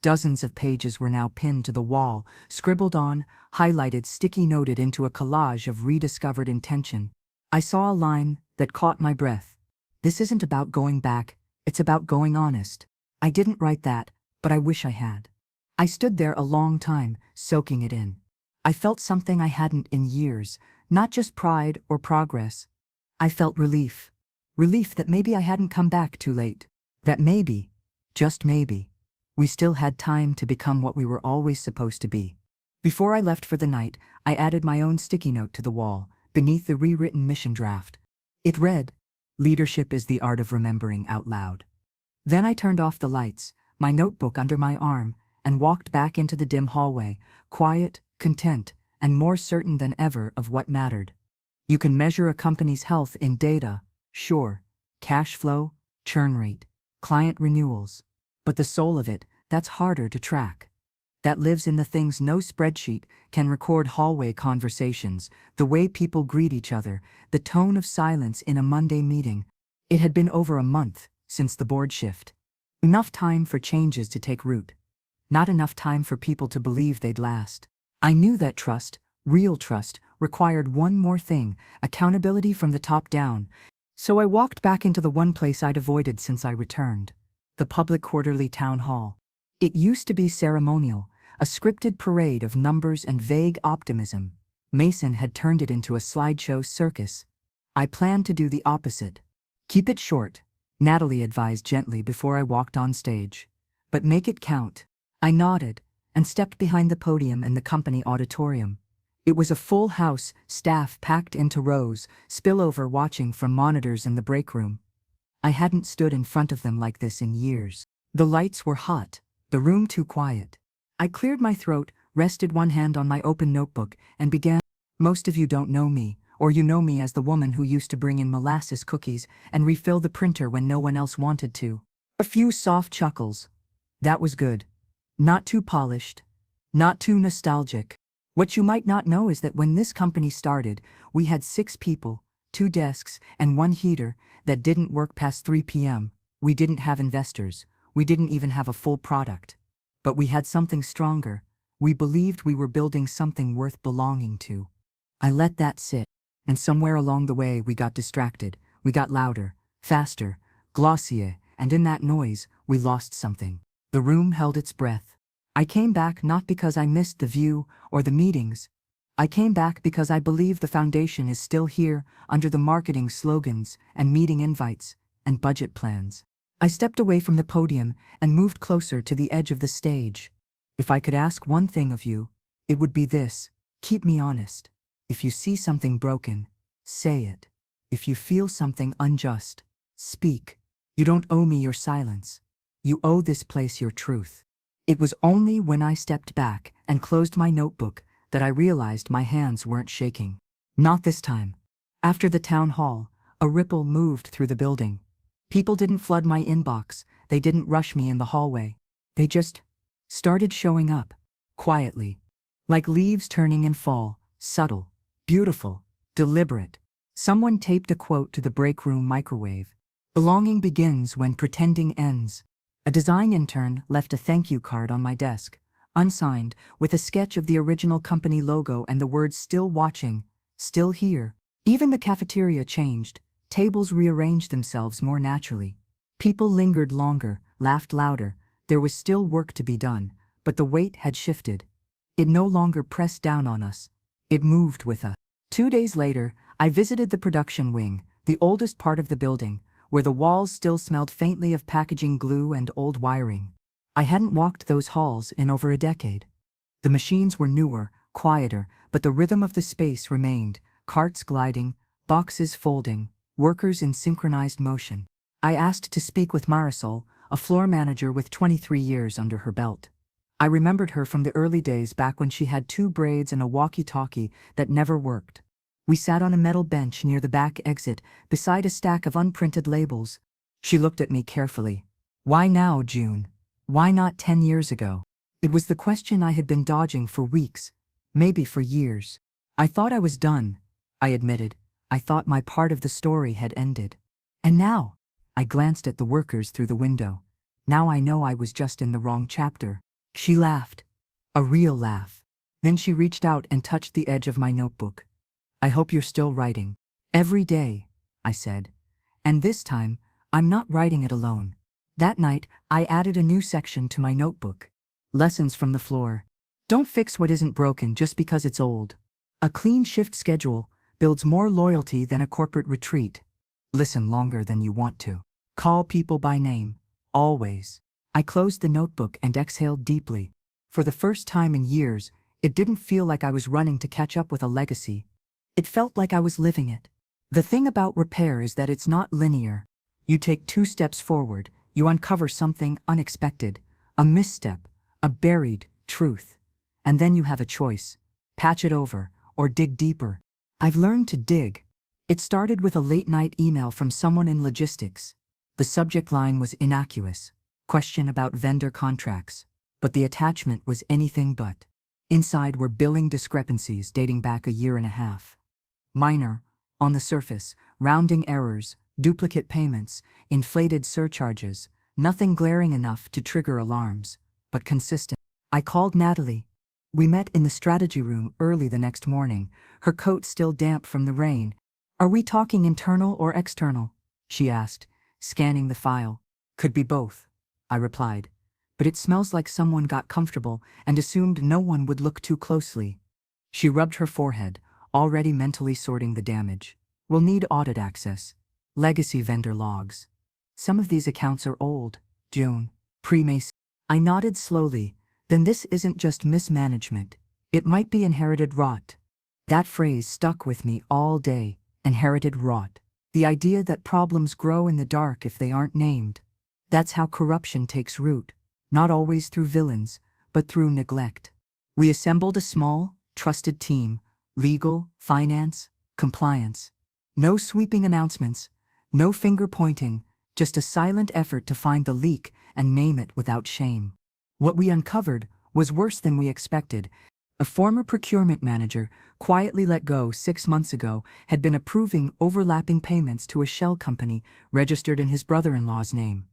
Dozens of pages were now pinned to the wall, scribbled on, highlighted, sticky noted into a collage of rediscovered intention. I saw a line that caught my breath. "This isn't about going back, it's about going honest." I didn't write that, but I wish I had. I stood there a long time, soaking it in. I felt something I hadn't in years, not just pride or progress. I felt relief. Relief that maybe I hadn't come back too late. That maybe, just maybe, we still had time to become what we were always supposed to be. Before I left for the night, I added my own sticky note to the wall, beneath the rewritten mission draft. It read, "Leadership is the art of remembering out loud." Then I turned off the lights, my notebook under my arm, and walked back into the dim hallway, quiet, content, and more certain than ever of what mattered. You can measure a company's health in data, sure, cash flow, churn rate, client renewals, but the soul of it, that's harder to track. That lives in the things no spreadsheet can record: hallway conversations, the way people greet each other, the tone of silence in a Monday meeting. It had been over a month since the board shift. Enough time for changes to take root. Not enough time for people to believe they'd last. I knew that trust, real trust, required one more thing: accountability from the top down. So I walked back into the one place I'd avoided since I returned. The public quarterly town hall. It used to be ceremonial, a scripted parade of numbers and vague optimism. Mason had turned it into a slideshow circus. I planned to do the opposite. "Keep it short," Natalie advised gently before I walked on stage. "But make it count." I nodded and stepped behind the podium in the company auditorium. It was a full house, staff packed into rows, spillover watching from monitors in the break room. I hadn't stood in front of them like this in years. The lights were hot, the room too quiet. I cleared my throat, rested one hand on my open notebook, and began. "Most of you don't know me, or you know me as the woman who used to bring in molasses cookies and refill the printer when no one else wanted to." A few soft chuckles. That was good. Not too polished, not too nostalgic. What you might not know is that when this company started, we had 6 people, 2 desks, and 1 heater that didn't work past 3 p.m. We didn't have investors. We didn't even have a full product. But we had something stronger. We believed we were building something worth belonging to. I let that sit, and somewhere along the way we got distracted. We got louder, faster, glossier, and in that noise, we lost something. The room held its breath. I came back not because I missed the view or the meetings. I came back because I believe the foundation is still here, under the marketing slogans and meeting invites and budget plans. I stepped away from the podium and moved closer to the edge of the stage. If I could ask one thing of you, it would be this: keep me honest. If you see something broken, say it. If you feel something unjust, speak. You don't owe me your silence. You owe this place your truth. It was only when I stepped back and closed my notebook that I realized my hands weren't shaking. Not this time. After the town hall, a ripple moved through the building. People didn't flood my inbox, they didn't rush me in the hallway. They just started showing up, quietly. Like leaves turning in fall, subtle, beautiful, deliberate. Someone taped a quote to the break room microwave. "Belonging begins when pretending ends." A design intern left a thank you card on my desk, unsigned, with a sketch of the original company logo and the words "still watching, still here." Even the cafeteria changed. Tables rearranged themselves more naturally. People lingered longer, laughed louder. There was still work to be done, but the weight had shifted. It no longer pressed down on us. It moved with us. 2 days later, I visited the production wing, the oldest part of the building, where the walls still smelled faintly of packaging glue and old wiring. I hadn't walked those halls in over a decade. The machines were newer, quieter, but the rhythm of the space remained: carts gliding, boxes folding, workers in synchronized motion. I asked to speak with Marisol, a floor manager with 23 years under her belt. I remembered her from the early days back when she had 2 braids and a walkie-talkie that never worked. We sat on a metal bench near the back exit, beside a stack of unprinted labels. She looked at me carefully. "Why now, June? Why not 10 years ago?" It was the question I had been dodging for weeks, maybe for years. "I thought I was done," I admitted. "I thought my part of the story had ended. And now," I glanced at the workers through the window, "now I know I was just in the wrong chapter." She laughed. A real laugh. Then she reached out and touched the edge of my notebook. "I hope you're still writing." "Every day," I said. "And this time, I'm not writing it alone." That night, I added a new section to my notebook. Lessons from the floor. Don't fix what isn't broken just because it's old. A clean shift schedule, builds more loyalty than a corporate retreat. Listen longer than you want to. Call people by name. Always. I closed the notebook and exhaled deeply. For the first time in years, it didn't feel like I was running to catch up with a legacy. It felt like I was living it. The thing about repair is that it's not linear. You take 2 steps forward, you uncover something unexpected, a misstep, a buried truth. And then you have a choice. Patch it over, or dig deeper. I've learned to dig. It started with a late-night email from someone in logistics. The subject line was innocuous. Question about vendor contracts. But the attachment was anything but. Inside were billing discrepancies dating back a year and a half. Minor, on the surface, rounding errors, duplicate payments, inflated surcharges, nothing glaring enough to trigger alarms, but consistent. I called Natalie. We met in the strategy room early the next morning, her coat still damp from the rain. Are we talking internal or external? She asked, scanning the file. Could be both, I replied. But it smells like someone got comfortable and assumed no one would look too closely. She rubbed her forehead, already mentally sorting the damage. We'll need audit access. Legacy vendor logs. Some of these accounts are old. June. Pre-May. I nodded slowly. Then this isn't just mismanagement. It might be inherited rot. That phrase stuck with me all day. Inherited rot. The idea that problems grow in the dark if they aren't named. That's how corruption takes root. Not always through villains, but through neglect. We assembled a small, trusted team. Legal, finance, compliance. No sweeping announcements. No finger pointing. Just a silent effort to find the leak and name it without shame. What we uncovered was worse than we expected. A former procurement manager, quietly let go 6 months ago, had been approving overlapping payments to a shell company registered in his brother-in-law's name.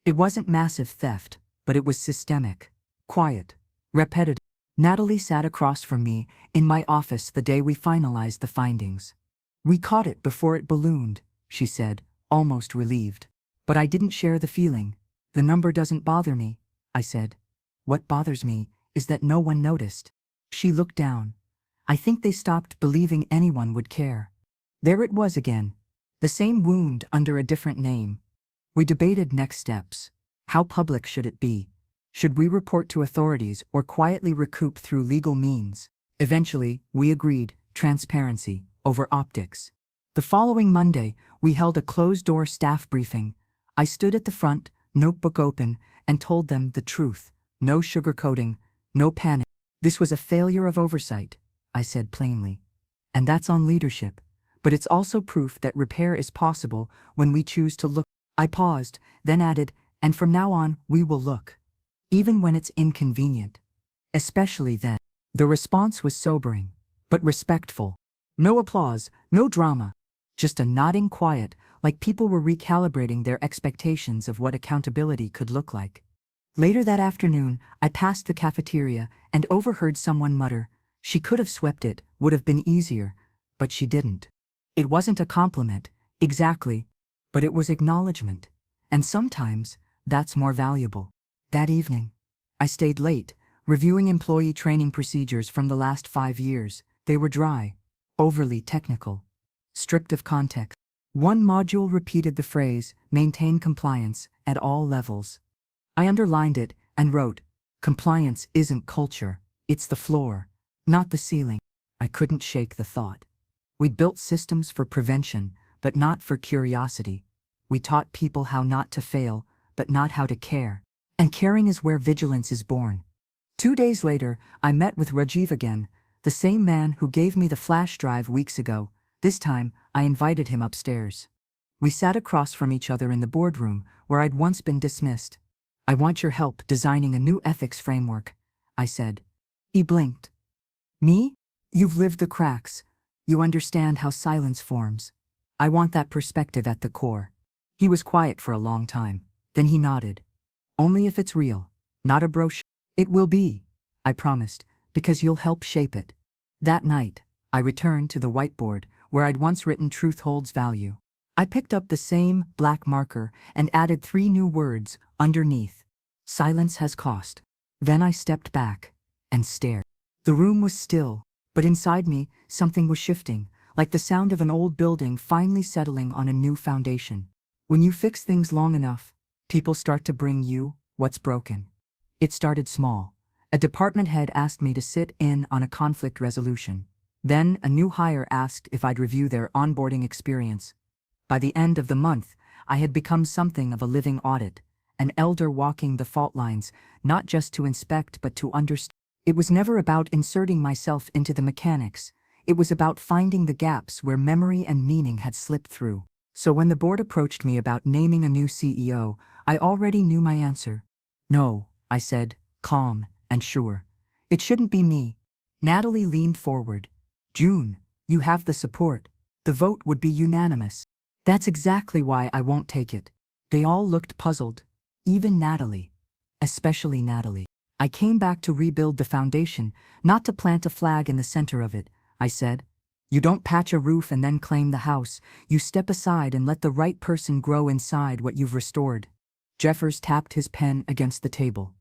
It wasn't massive theft, but it was systemic, quiet, repetitive. Natalie sat across from me in my office the day we finalized the findings. We caught it before it ballooned, she said, almost relieved. But I didn't share the feeling. The number doesn't bother me, I said. What bothers me is that no one noticed. She looked down. I think they stopped believing anyone would care. There it was again. The same wound under a different name. We debated next steps. How public should it be? Should we report to authorities or quietly recoup through legal means? Eventually, we agreed, transparency over optics. The following Monday, we held a closed-door staff briefing. I stood at the front, notebook open, and told them the truth. No sugarcoating, no panic. This was a failure of oversight, I said plainly. And that's on leadership. But it's also proof that repair is possible when we choose to look. I paused, then added, and from now on, we will look. Even when it's inconvenient. Especially then. The response was sobering, but respectful. No applause, no drama. Just a nodding quiet, like people were recalibrating their expectations of what accountability could look like. Later that afternoon, I passed the cafeteria and overheard someone mutter, "She could have swept it, would have been easier," but she didn't. It wasn't a compliment, exactly, but it was acknowledgement. And sometimes, that's more valuable. That evening, I stayed late, reviewing employee training procedures from the last 5 years. They were dry, overly technical, stripped of context. One module repeated the phrase, "maintain compliance," at all levels. I underlined it and wrote, "Compliance isn't culture, it's the floor, not the ceiling." I couldn't shake the thought. We built systems for prevention, but not for curiosity. We taught people how not to fail, but not how to care. And caring is where vigilance is born. 2 days later, I met with Rajiv again, the same man who gave me the flash drive weeks ago. This time, I invited him upstairs. We sat across from each other in the boardroom, where I'd once been dismissed. "I want your help designing a new ethics framework," I said. He blinked. "Me? You've lived the cracks. You understand how silence forms. I want that perspective at the core." He was quiet for a long time. Then he nodded. "Only if it's real, not a brochure." "It will be," I promised, "because you'll help shape it." That night, I returned to the whiteboard where I'd once written "Truth holds value." I picked up the same black marker and added 3 new words underneath. "Silence has cost." Then I stepped back and stared. The room was still, but inside me, something was shifting, like the sound of an old building finally settling on a new foundation. When you fix things long enough, people start to bring you what's broken. It started small. A department head asked me to sit in on a conflict resolution. Then a new hire asked if I'd review their onboarding experience. By the end of the month, I had become something of a living audit, an elder walking the fault lines, not just to inspect but to understand. It was never about inserting myself into the mechanics. It was about finding the gaps where memory and meaning had slipped through. So when the board approached me about naming a new CEO, I already knew my answer. No, I said, calm and sure. It shouldn't be me. Natalie leaned forward. June, you have the support. The vote would be unanimous. That's exactly why I won't take it. They all looked puzzled. Even Natalie. Especially Natalie. I came back to rebuild the foundation, not to plant a flag in the center of it, I said. You don't patch a roof and then claim the house. You step aside and let the right person grow inside what you've restored. Jeffers tapped his pen against the table.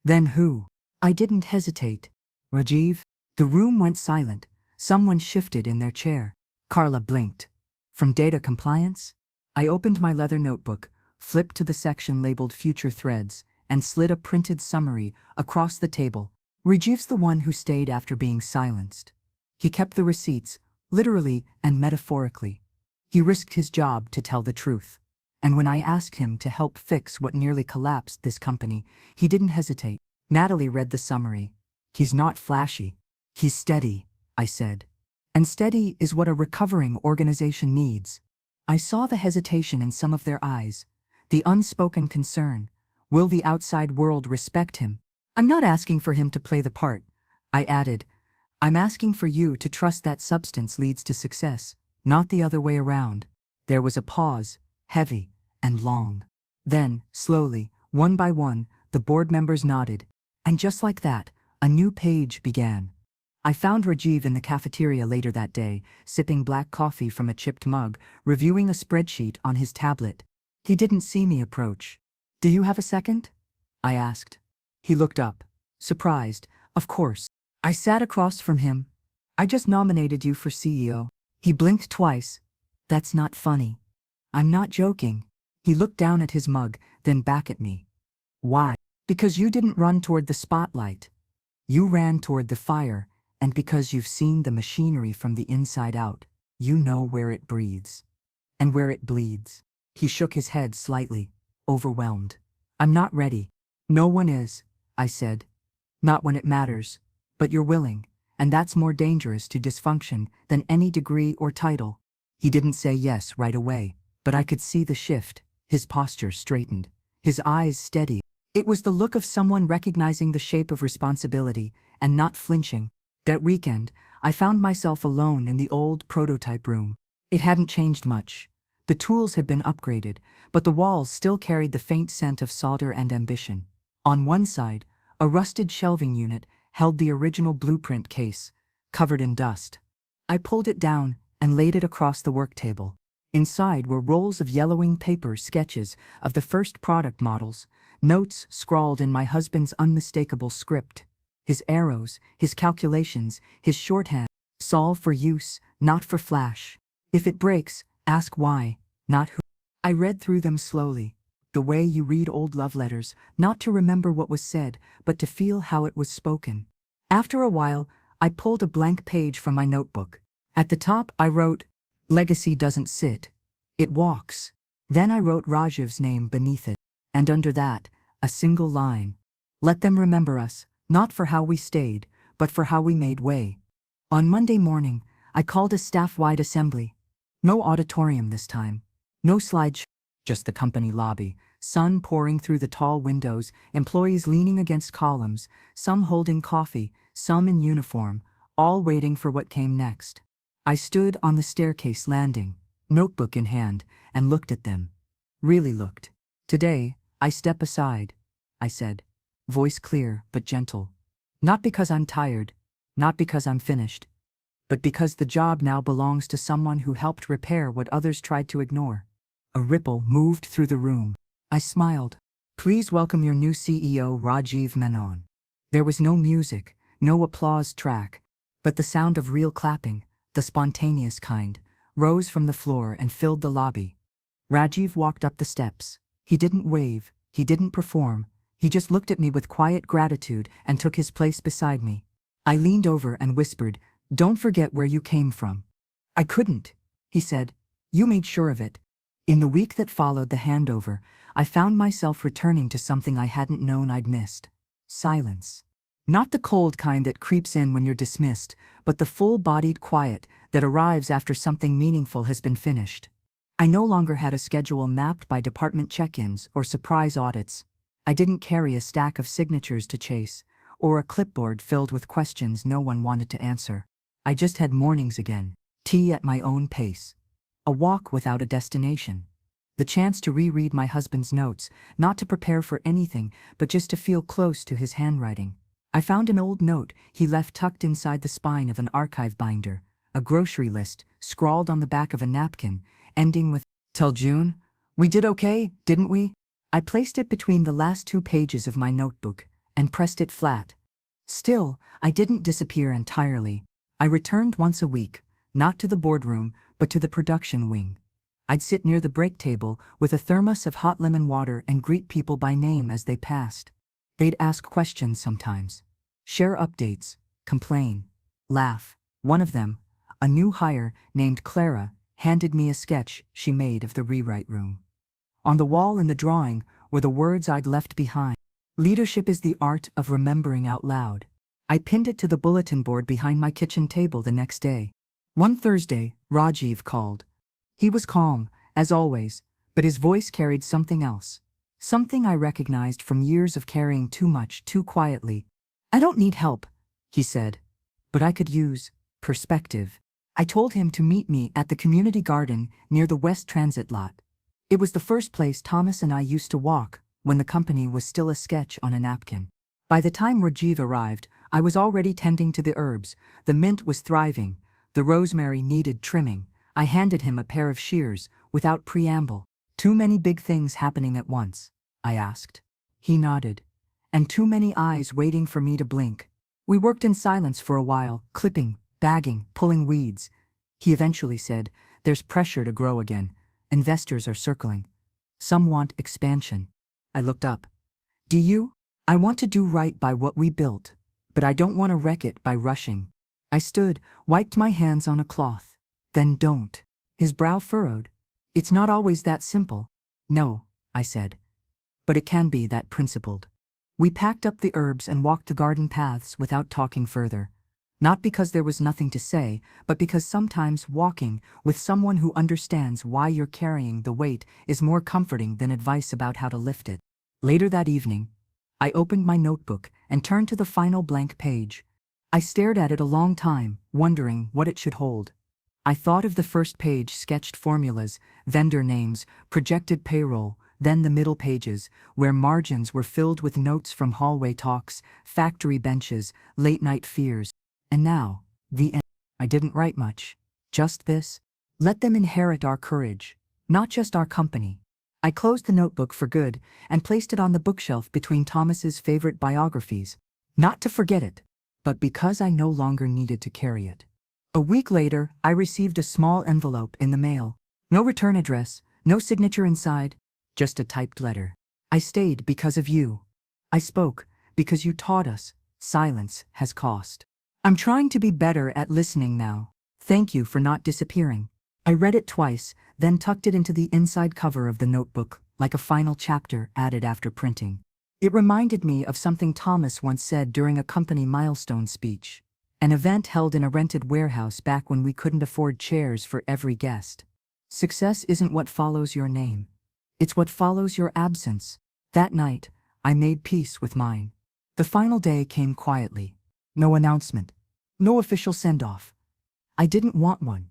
Then who? I didn't hesitate. Rajiv? The room went silent. Someone shifted in their chair. Carla blinked. From data compliance? I opened my leather notebook, flipped to the section labeled Future Threads, and slid a printed summary across the table. Rajiv's the one who stayed after being silenced. He kept the receipts, literally and metaphorically. He risked his job to tell the truth. And when I asked him to help fix what nearly collapsed this company, he didn't hesitate. Natalie read the summary. He's not flashy. He's steady, I said. And steady is what a recovering organization needs. I saw the hesitation in some of their eyes, the unspoken concern. Will the outside world respect him? I'm not asking for him to play the part, I added. I'm asking for you to trust that substance leads to success, not the other way around. There was a pause, heavy and long. Then, slowly, one by one, the board members nodded. And just like that, a new page began. I found Rajiv in the cafeteria later that day, sipping black coffee from a chipped mug, reviewing a spreadsheet on his tablet. He didn't see me approach. Do you have a second? I asked. He looked up, surprised. Of course. I sat across from him. I just nominated you for CEO. He blinked twice. That's not funny. I'm not joking. He looked down at his mug, then back at me. Why? Because you didn't run toward the spotlight. You ran toward the fire, and because you've seen the machinery from the inside out, you know where it breathes. And where it bleeds. He shook his head slightly, overwhelmed. I'm not ready. No one is, I said. Not when it matters. But you're willing, and that's more dangerous to dysfunction than any degree or title. He didn't say yes right away, but I could see the shift. His posture straightened, his eyes steady. It was the look of someone recognizing the shape of responsibility and not flinching. That weekend, I found myself alone in the old prototype room. It hadn't changed much. The tools had been upgraded, but the walls still carried the faint scent of solder and ambition. On one side, a rusted shelving unit held the original blueprint case, covered in dust. I pulled it down and laid it across the work table. Inside were rolls of yellowing paper sketches of the first product models, notes scrawled in my husband's unmistakable script. His arrows, his calculations, his shorthand. Solve for use, not for flash. If it breaks, ask why, not who. I read through them slowly, the way you read old love letters, not to remember what was said, but to feel how it was spoken. After a while, I pulled a blank page from my notebook. At the top, I wrote, "Legacy doesn't sit, it walks." Then I wrote Rajiv's name beneath it, and under that, a single line. "Let them remember us, not for how we stayed, but for how we made way." On Monday morning, I called a staff-wide assembly. No auditorium this time. No slideshow. Just the company lobby, sun pouring through the tall windows, employees leaning against columns, some holding coffee, some in uniform, all waiting for what came next. I stood on the staircase landing, notebook in hand, and looked at them. Really looked. "Today, I step aside," I said, voice clear but gentle. "Not because I'm tired, not because I'm finished, but because the job now belongs to someone who helped repair what others tried to ignore." A ripple moved through the room. I smiled. "Please welcome your new CEO, Rajiv Menon." There was no music, no applause track, but the sound of real clapping, the spontaneous kind, rose from the floor and filled the lobby. Rajiv walked up the steps. He didn't wave, he didn't perform, he just looked at me with quiet gratitude and took his place beside me. I leaned over and whispered, "Don't forget where you came from." "I couldn't," he said. "You made sure of it." In the week that followed the handover, I found myself returning to something I hadn't known I'd missed. Silence. Not the cold kind that creeps in when you're dismissed, but the full-bodied quiet that arrives after something meaningful has been finished. I no longer had a schedule mapped by department check-ins or surprise audits. I didn't carry a stack of signatures to chase, or a clipboard filled with questions no one wanted to answer. I just had mornings again, tea at my own pace, a walk without a destination, the chance to reread my husband's notes, not to prepare for anything, but just to feel close to his handwriting. I found an old note he left tucked inside the spine of an archive binder, a grocery list scrawled on the back of a napkin, ending with, "Till June, we did okay, didn't we?" I placed it between the last 2 pages of my notebook and pressed it flat. Still, I didn't disappear entirely. I returned once a week, not to the boardroom, but to the production wing. I'd sit near the break table with a thermos of hot lemon water and greet people by name as they passed. They'd ask questions sometimes, share updates, complain, laugh. One of them, a new hire named Clara, handed me a sketch she made of the rewrite room. On the wall in the drawing were the words I'd left behind. "Leadership is the art of remembering out loud." I pinned it to the bulletin board behind my kitchen table the next day. One Thursday, Rajiv called. He was calm, as always, but his voice carried something else. Something I recognized from years of carrying too much, too quietly. "I don't need help," he said, "but I could use perspective." I told him to meet me at the community garden near the West Transit lot. It was the first place Thomas and I used to walk when the company was still a sketch on a napkin. By the time Rajiv arrived, I was already tending to the herbs. The mint was thriving. The rosemary needed trimming. I handed him a pair of shears, without preamble. "Too many big things happening at once?" I asked. He nodded. "And too many eyes waiting for me to blink." We worked in silence for a while, clipping, bagging, pulling weeds. He eventually said, "There's pressure to grow again. Investors are circling. Some want expansion." I looked up. "Do you?" "I want to do right by what we built, but I don't want to wreck it by rushing." I stood, wiped my hands on a cloth. "Then don't." His brow furrowed. "It's not always that simple." "No," I said. "But it can be that principled." We packed up the herbs and walked the garden paths without talking further. Not because there was nothing to say, but because sometimes walking with someone who understands why you're carrying the weight is more comforting than advice about how to lift it. Later that evening, I opened my notebook and turned to the final blank page. I stared at it a long time, wondering what it should hold. I thought of the first page sketched formulas, vendor names, projected payroll, then the middle pages, where margins were filled with notes from hallway talks, factory benches, late-night fears. And now, the end. I didn't write much. Just this. Let them inherit our courage, not just our company. I closed the notebook for good and placed it on the bookshelf between Thomas's favorite biographies. Not to forget it, but because I no longer needed to carry it. A week later, I received a small envelope in the mail. No return address, no signature inside, just a typed letter. "I stayed because of you. I spoke because you taught us silence has cost. I'm trying to be better at listening now. Thank you for not disappearing." I read it twice, then tucked it into the inside cover of the notebook, like a final chapter added after printing. It reminded me of something Thomas once said during a company milestone speech, an event held in a rented warehouse back when we couldn't afford chairs for every guest. "Success isn't what follows your name. It's what follows your absence." That night, I made peace with mine. The final day came quietly. No announcement. No official send-off. I didn't want one.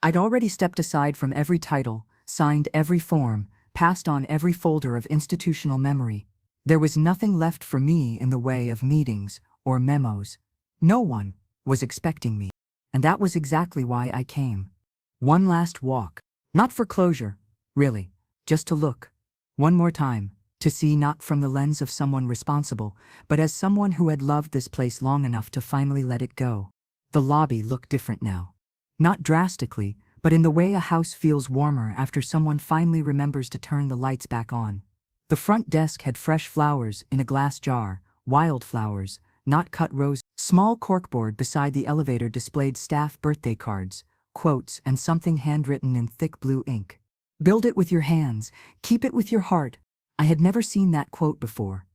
I'd already stepped aside from every title, signed every form, passed on every folder of institutional memory. There was nothing left for me in the way of meetings or memos. No one was expecting me. And that was exactly why I came. One last walk. Not for closure, really. Just to look. One more time. To see not from the lens of someone responsible, but as someone who had loved this place long enough to finally let it go. The lobby looked different now. Not drastically, but in the way a house feels warmer after someone finally remembers to turn the lights back on. The front desk had fresh flowers in a glass jar, wildflowers, not cut roses. Small corkboard beside the elevator displayed staff birthday cards, quotes, and something handwritten in thick blue ink. Build it with your hands, keep it with your heart. I had never seen that quote before.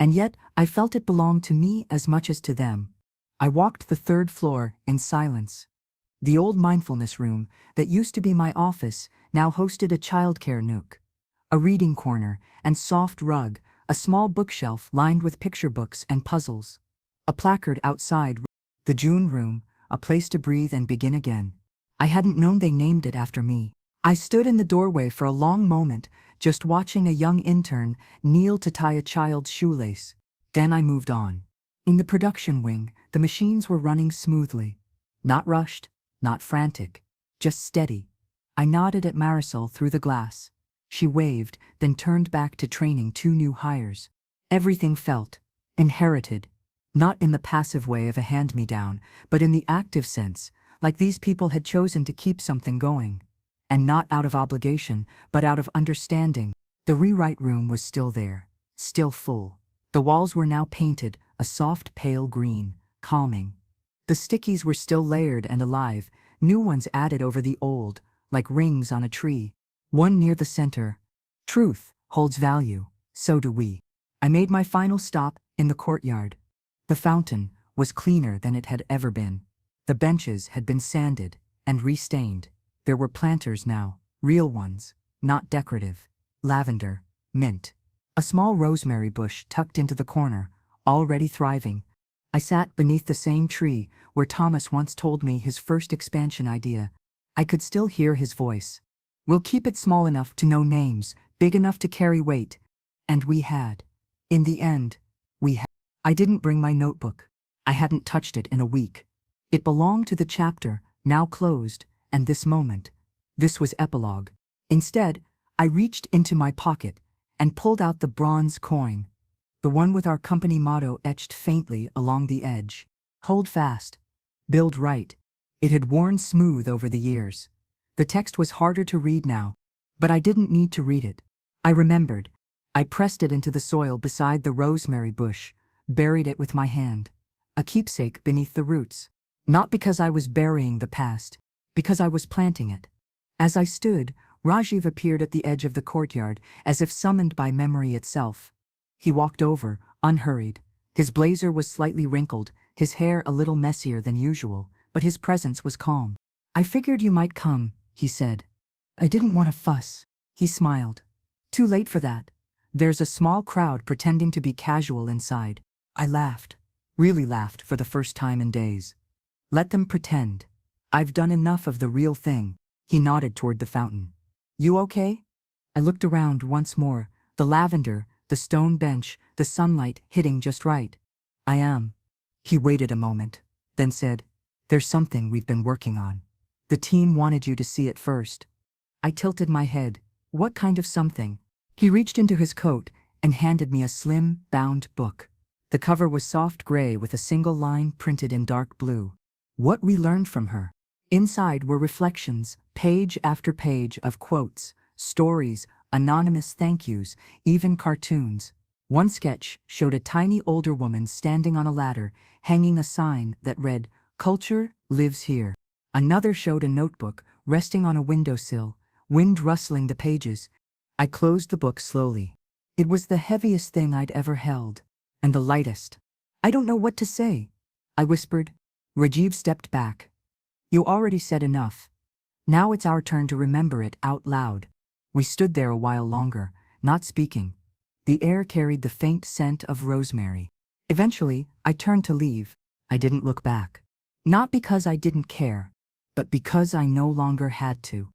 And yet, I felt it belonged to me as much as to them. I walked the third floor in silence. The old mindfulness room that used to be my office now hosted a childcare nook, a reading corner and soft rug, a small bookshelf lined with picture books and puzzles. A placard outside, the June room, a place to breathe and begin again. I hadn't known they named it after me. I stood in the doorway for a long moment, just watching a young intern kneel to tie a child's shoelace. Then I moved on. In the production wing, the machines were running smoothly. Not rushed, not frantic, just steady. I nodded at Marisol through the glass. She waved, then turned back to training 2 new hires. Everything felt inherited. Not in the passive way of a hand-me-down, but in the active sense, like these people had chosen to keep something going. And not out of obligation, but out of understanding. The rewrite room was still there, still full. The walls were now painted, a soft pale green, calming. The stickies were still layered and alive, new ones added over the old, like rings on a tree. One near the center. Truth holds value, so do we. I made my final stop in the courtyard. The fountain was cleaner than it had ever been. The benches had been sanded and restained. There were planters now, real ones, not decorative. Lavender, mint. A small rosemary bush tucked into the corner, already thriving. I sat beneath the same tree where Thomas once told me his first expansion idea. I could still hear his voice. We'll keep it small enough to know names, big enough to carry weight. And we had. In the end, we had. I didn't bring my notebook. I hadn't touched it in a week. It belonged to the chapter, now closed, and this moment. This was epilogue. Instead, I reached into my pocket and pulled out the bronze coin, the one with our company motto etched faintly along the edge. Hold fast. Build right. It had worn smooth over the years. The text was harder to read now, but I didn't need to read it. I remembered. I pressed it into the soil beside the rosemary bush, buried it with my hand, a keepsake beneath the roots. Not because I was burying the past, because I was planting it. As I stood, Rajiv appeared at the edge of the courtyard, as if summoned by memory itself. He walked over, unhurried. His blazer was slightly wrinkled, his hair a little messier than usual, but his presence was calm. I figured you might come, he said. I didn't want to fuss. He smiled. Too late for that. There's a small crowd pretending to be casual inside. I laughed. Really laughed for the first time in days. Let them pretend. I've done enough of the real thing. He nodded toward the fountain. You okay? I looked around once more, the lavender, the stone bench, the sunlight hitting just right. I am. He waited a moment, then said, There's something we've been working on. The team wanted you to see it first. I tilted my head. What kind of something? He reached into his coat and handed me a slim, bound book. The cover was soft gray with a single line printed in dark blue. What we learned from her. Inside were reflections, page after page of quotes, stories, anonymous thank yous, even cartoons. One sketch showed a tiny older woman standing on a ladder, hanging a sign that read, Culture lives here. Another showed a notebook resting on a windowsill, wind rustling the pages. I closed the book slowly. It was the heaviest thing I'd ever held, and the lightest. I don't know what to say, I whispered. Rajiv stepped back. You already said enough. Now it's our turn to remember it out loud. We stood there a while longer, not speaking. The air carried the faint scent of rosemary. Eventually, I turned to leave. I didn't look back. Not because I didn't care, but because I no longer had to.